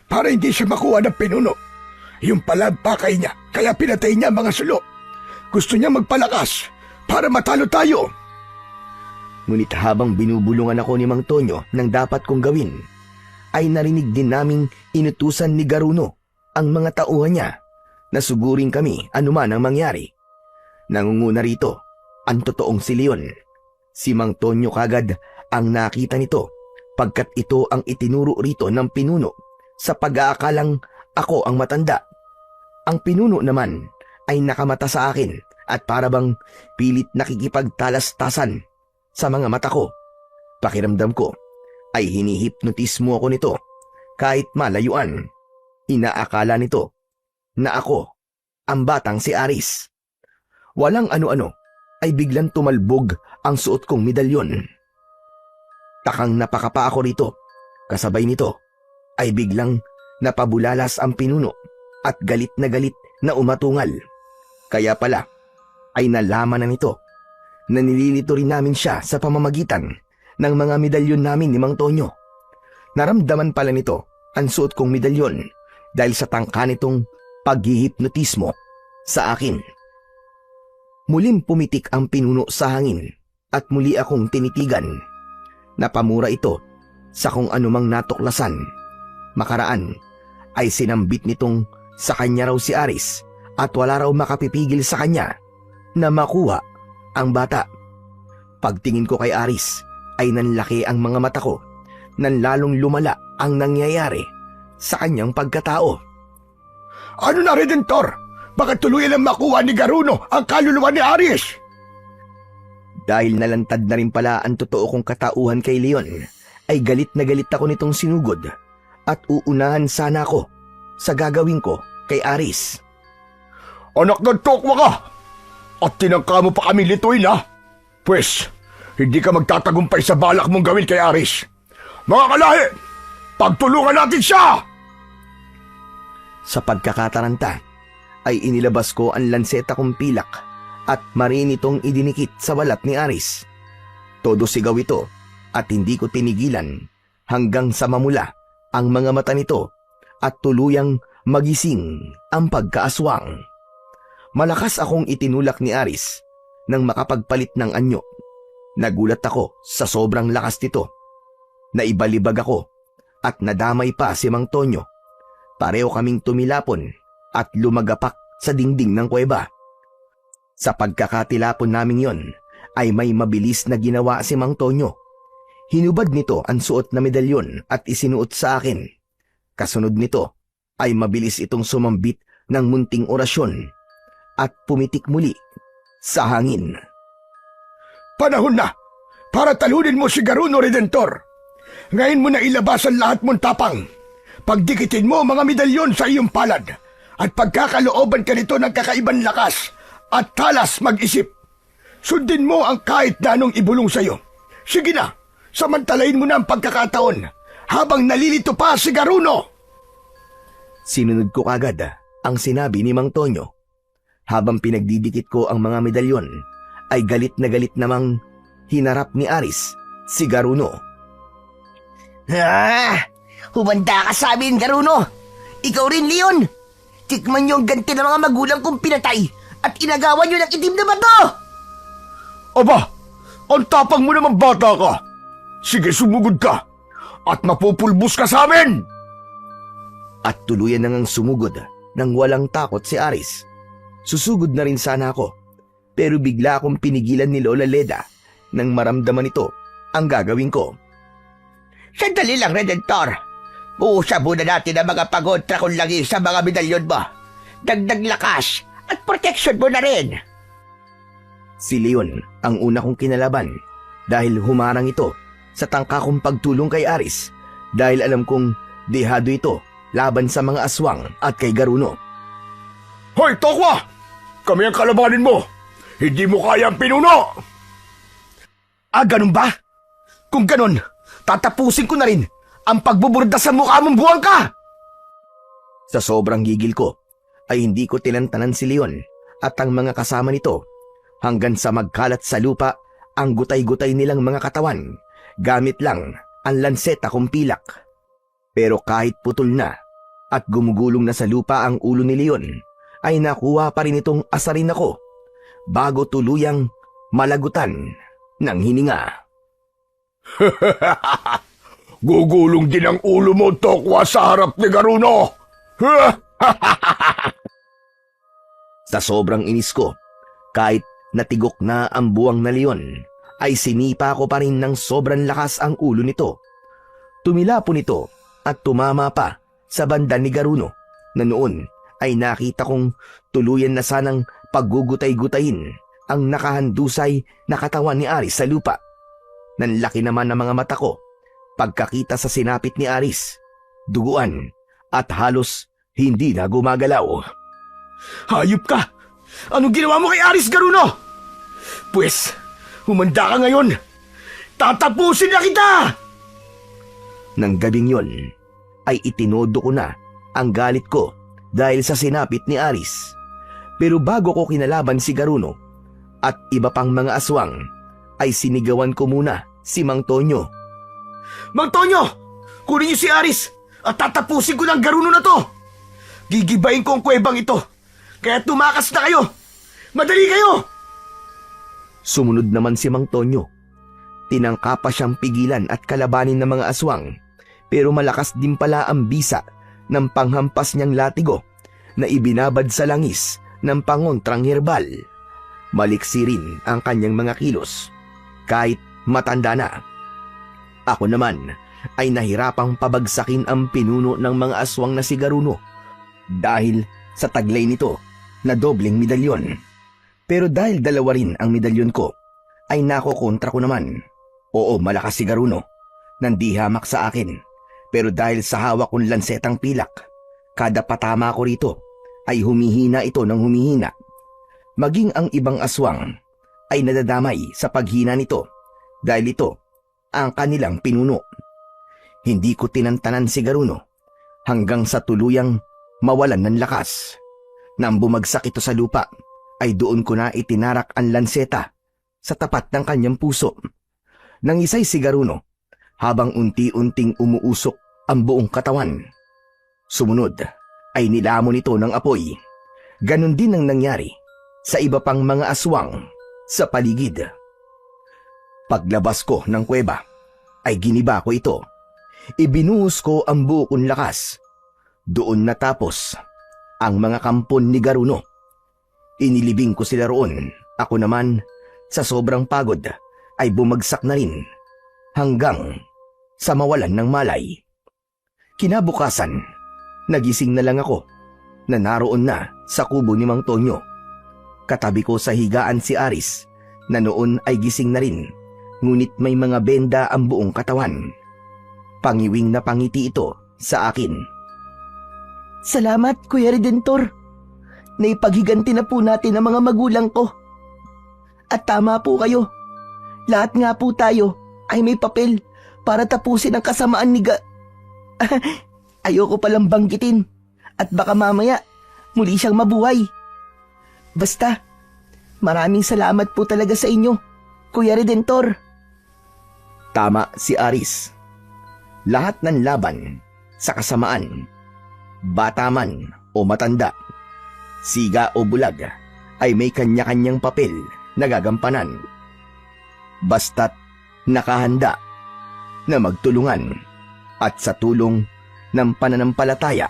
para hindi siya makuha ng pinuno. Yung pala pakay niya, kaya pinatay niya ang mga sulo. Gusto niya magpalakas para matalo tayo. Ngunit habang binubulungan ako ni Mang Tonyo ng dapat kong gawin, ay narinig din naming inutusan ni Garuno ang mga tauhan niya na sugurin kami anuman ang mangyari. Nangunguna rito ang totoong si Leon. Si Mang Tonyo kagad ang nakita nito pagkat ito ang itinuro rito ng pinuno sa pag-aakalang ako ang matanda. Ang pinuno naman ay nakamata sa akin at parabang pilit nakikipagtalastasan sa mga mata ko. Pakiramdam ko ay hinihipnotismo ako nito kahit malayuan. Inaakala nito na ako ang batang si Aris. Walang ano-ano ay biglang tumalbog ang suot kong medalyon. Takang napakapa ako rito. Kasabay nito ay biglang napabulalas ang pinuno at galit na umatungal. Kaya pala ay nalaman na nito na nililito rin namin siya sa pamamagitan ng mga medalyon namin ni Mang Tonyo. Naramdaman pala nito ang suot kong medalyon dahil sa tangka nitong paghihipnotismo sa akin. Muling pumitik ang pinuno sa hangin at muli akong tinitigan. Napamura ito sa kung anumang natuklasan. Makaraan ay sinambit nitong sa kanya raw si Aris at wala raw makapipigil sa kanya na makuha ang bata. Pagtingin ko kay Aris ay nanlaki ang mga mata ko, nanlalong lumala ang nangyayari sa kanyang pagkatao. Ano na, Redentor? Bakit tuluyan ang makuha ni Garuno ang kaluluwa ni Aris? Dahil nalantad na rin pala ang totoo kong katauhan kay Leon, ay galit na galit ako nitong sinugod at uunahan sana ako sa gagawin ko kay Aris. Anak ng tokwa ka! At tinangka mo pa kami lituin, ha? Pwes, hindi ka magtatagumpay sa balak mong gawin kay Aris. Mga kalahi, pagtulungan natin siya! Sa pagkakataranta, ay inilabas ko ang lanseta kong pilak at marin itong idinikit sa balat ni Aris. Todo sigaw ito at hindi ko tinigilan hanggang sa mamula ang mga mata nito at tuluyang magising ang pagkaaswang. Malakas akong itinulak ni Aris nang makapagpalit ng anyo. Nagulat ako sa sobrang lakas nito. Naibalibag ako at nadamay pa si Mang Tonyo. Pareho kaming tumilapon at lumagapak sa dingding ng kuweba. Sa pagkakatilapon namin yon ay may mabilis na ginawa si Mang Tonyo. Hinubad nito ang suot na medalyon at isinuot sa akin. Kasunod nito ay mabilis itong sumambit ng munting orasyon at pumitik muli sa hangin. Panahon na para talunin mo si Garuno, Redentor. Ngayon mo na ilabas ang lahat mong tapang. Pagdikitin mo mga medalyon sa iyong palad at pagkakalooban ka nito ng kakaibang lakas at talas mag-isip. Sundin mo ang kahit na anong ibulong sa iyo. Sige na, samantalain mo na ang pagkakataon habang nalilito pa si Garuno. Sinunod ko kagad ang sinabi ni Mang Tonyo. Habang pinagdidikit ko ang mga medalyon, ay galit na galit namang hinarap ni Aris si Garuno. Humanda ka sa amin, Garuno! Ikaw rin, Leon! Tikman niyo ang ganti ng mga magulang kong pinatay at inagawan niyo ng itim na bato! Aba, ang tapang mo naman, bata ka. Sige, sumugod ka at mapupulbos ka sa amin! At tuluyan nang sumugod nang walang takot si Aris. Susugod na rin sana ako, pero bigla akong pinigilan ni Lola Leda nang maramdaman ito ang gagawin ko. Sandali lang, Redentor. Uusap muna natin ang mga pagontra kong lagi sa mga medalyon mo. Dagdag lakas at protection mo na rin. Si Leon ang una kong kinalaban dahil humarang ito sa tangka kong pagtulong kay Aris dahil alam kong dehado ito laban sa mga aswang at kay Garuno. Hoy, Tokwa! Kami ang kalabanin mo! Hindi mo kaya ang pinuno! Ganun ba? Kung ganun, tatapusin ko na rin ang pagbuburda sa mukha mong buwang ka! Sa sobrang gigil ko, ay hindi ko tinantanan si Leon at ang mga kasama nito hanggang sa magkalat sa lupa ang gutay-gutay nilang mga katawan gamit lang ang lanseta kong pilak. Pero kahit putol na at gumugulong na sa lupa ang ulo ni Leon, ay nakuha pa rin itong asarin ako bago tuluyang malagutan ng hininga. Gugulong din ang ulo mo, Tokwa, sa harap ni Garuno! Sa sobrang inis ko, kahit natigok na ang buwang na Leon, ay sinipa ko pa rin ng sobrang lakas ang ulo nito. Tumilapon ito at tumama pa sa banda ni Garuno na noon ay nakita kong tuluyan na sanang paggugutay-gutayin ang nakahandusay na katawan ni Aris sa lupa. Nanlaki naman ang mga mata ko pagkakita sa sinapit ni Aris, duguan at halos hindi na gumagalaw. Hayop ka! Anong ginawa mo kay Aris Garuno? Pwes, humanda ka ngayon. Tatapusin na kita! Nang gabing yon, ay itinodo ko na ang galit ko dahil sa sinapit ni Aris. Pero bago ko kinalaban si Garuno at iba pang mga aswang, ay sinigawan ko muna si Mang Tonyo. Mang Tonyo! Kunin niyo si Aris at tatapusin ko ng Garuno na to! Gigibayin ko ang kuwebang ito, kaya tumakas na kayo! Madali kayo! Sumunod naman si Mang Tonyo. Tinangka pa siyang pigilan at kalabanin ng mga aswang, pero malakas din pala ang bisa ng panghampas niyang latigo na ibinabad sa langis ng pangontrang herbal. Maliksi rin ang kanyang mga kilos, kahit matanda na. Ako naman ay nahirapang pabagsakin ang pinuno ng mga aswang na si Garuno dahil sa taglay nito na dobleng medalyon. Pero dahil dalawa rin ang medalyon ko, ay nakokontra ko naman. Oo, malakas si Garuno, nandi hamak sa akin. Pero dahil sa hawak kong lansetang pilak, kada patama ko rito ay humihina ito ng humihina. Maging ang ibang aswang ay nadadamay sa paghina nito dahil ito ang kanilang pinuno. Hindi ko tinantanan si Garuno hanggang sa tuluyang mawalan ng lakas. Nang bumagsak ito sa lupa, ay doon ko na itinarak ang lanseta sa tapat ng kanyang puso. Nangisay si Garuno habang unti-unting umuusok ang buong katawan. Sumunod ay nilamon ito ng apoy. Ganon din ang nangyari sa iba pang mga aswang sa paligid. Paglabas ko ng kuweba ay giniba ko ito. Ibinuhos ko ang buo kong lakas. Doon natapos ang mga kampon ni Garuno. Inilibing ko sila roon. Ako naman, sa sobrang pagod, ay bumagsak na rin hanggang sa mawalan ng malay. Kinabukasan, nagising na lang ako na naroon na sa kubo ni Mang Tonyo. Katabi ko sa higaan si Aris na noon ay gising na rin, ngunit may mga benda ang buong katawan. Pangiwing na pangiti ito sa akin. Salamat, Kuya Redentor. Naipaghiganti na po natin ang mga magulang ko. At tama po kayo. Lahat nga po tayo ay may papel para tapusin ang kasamaan ni Ayoko palang banggitin at baka mamaya muli siyang mabuhay. Basta, maraming salamat po talaga sa inyo, Kuya Redentor. Tama si Aris. Lahat ng laban sa kasamaan, bata man o matanda, siga o bulag, ay may kanya-kanyang papel na gagampanan. Basta't nakahanda na magtulungan at sa tulong ng pananampalataya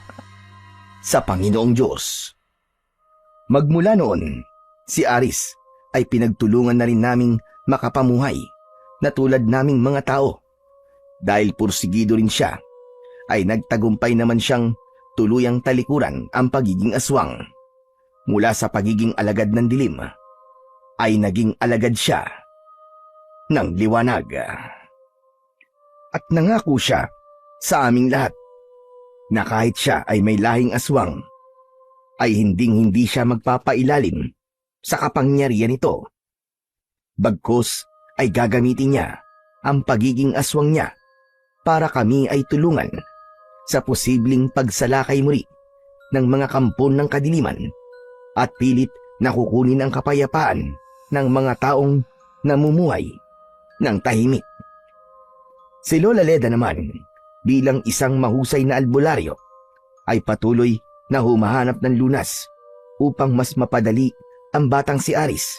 sa Panginoong Diyos. Magmula noon, si Aris ay pinagtulungan na rin naming makapamuhay na tulad naming mga tao. Dahil pursigido rin siya, ay nagtagumpay naman siyang tuluyang talikuran ang pagiging aswang. Mula sa pagiging alagad ng dilim, ay naging alagad siya ng liwanag. At nangako siya sa aming lahat na kahit siya ay may lahing aswang, ay hinding-hindi siya magpapailalim sa kapangyarihan nito. Bagkus ay gagamitin niya ang pagiging aswang niya para kami ay tulungan sa posibleng pagsalakay muli ng mga kampon ng kadiliman at pilit na kukunin ang kapayapaan ng mga taong namumuhay ng tahimik. Si Lola Leda naman, bilang isang mahusay na albularyo, ay patuloy na humahanap ng lunas upang mas mapadali ang batang si Aris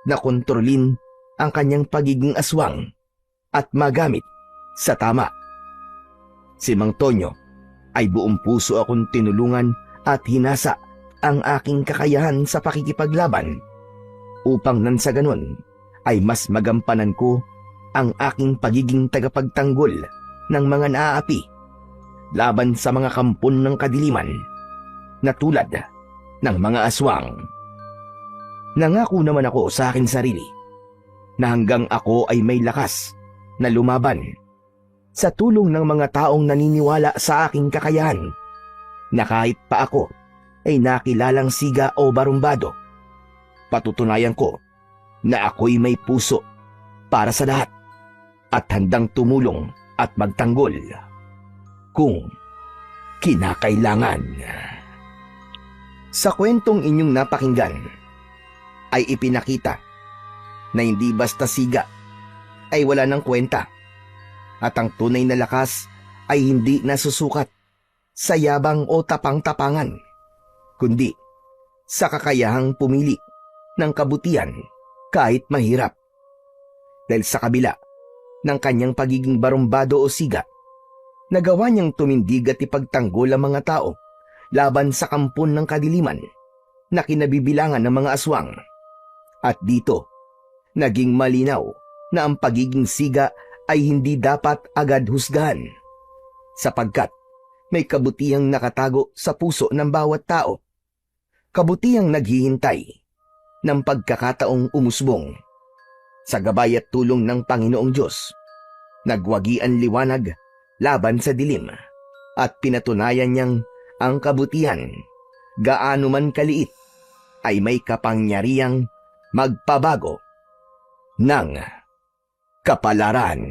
na kontrolin ang kanyang pagiging aswang at magamit sa tama. Si Mang Tonyo ay buong puso akong tinulungan at hinasa ang aking kakayahan sa pakikipaglaban upang nang sa ganon ay mas magampanan ko ang aking pagiging tagapagtanggol ng mga naaapi laban sa mga kampon ng kadiliman na tulad ng mga aswang. Nangako naman ako sa akin sarili na hanggang ako ay may lakas na lumaban sa tulong ng mga taong naniniwala sa aking kakayahan, na kahit pa ako ay nakilalang siga o barumbado, patutunayan ko na ako'y may puso para sa lahat at handang tumulong at magtanggol kung kinakailangan. Sa kwentong inyong napakinggan ay ipinakita na hindi basta siga ay wala ng kwenta, at ang tunay na lakas ay hindi nasusukat sa yabang o tapang-tapangan, kundi sa kakayahang pumili ng kabutihan kahit mahirap. Dahil sa kabila ng kanyang pagiging barumbado o siga, nagawa niyang tumindig at ipagtanggol ang mga tao laban sa kampon ng kadiliman na kinabibilangan ng mga aswang. At dito, naging malinaw na ang pagiging siga ay hindi dapat agad husgahan, sapagkat may kabutihang nakatago sa puso ng bawat tao. Kabutihang naghihintay ng pagkakataong umusbong. Sa gabay at tulong ng Panginoong Diyos, nagwagi ang liwanag laban sa dilim, at pinatunayan niyang ang kabutihan, gaano man kaliit, ay may kapangyarihang magpabago ng kapalaran.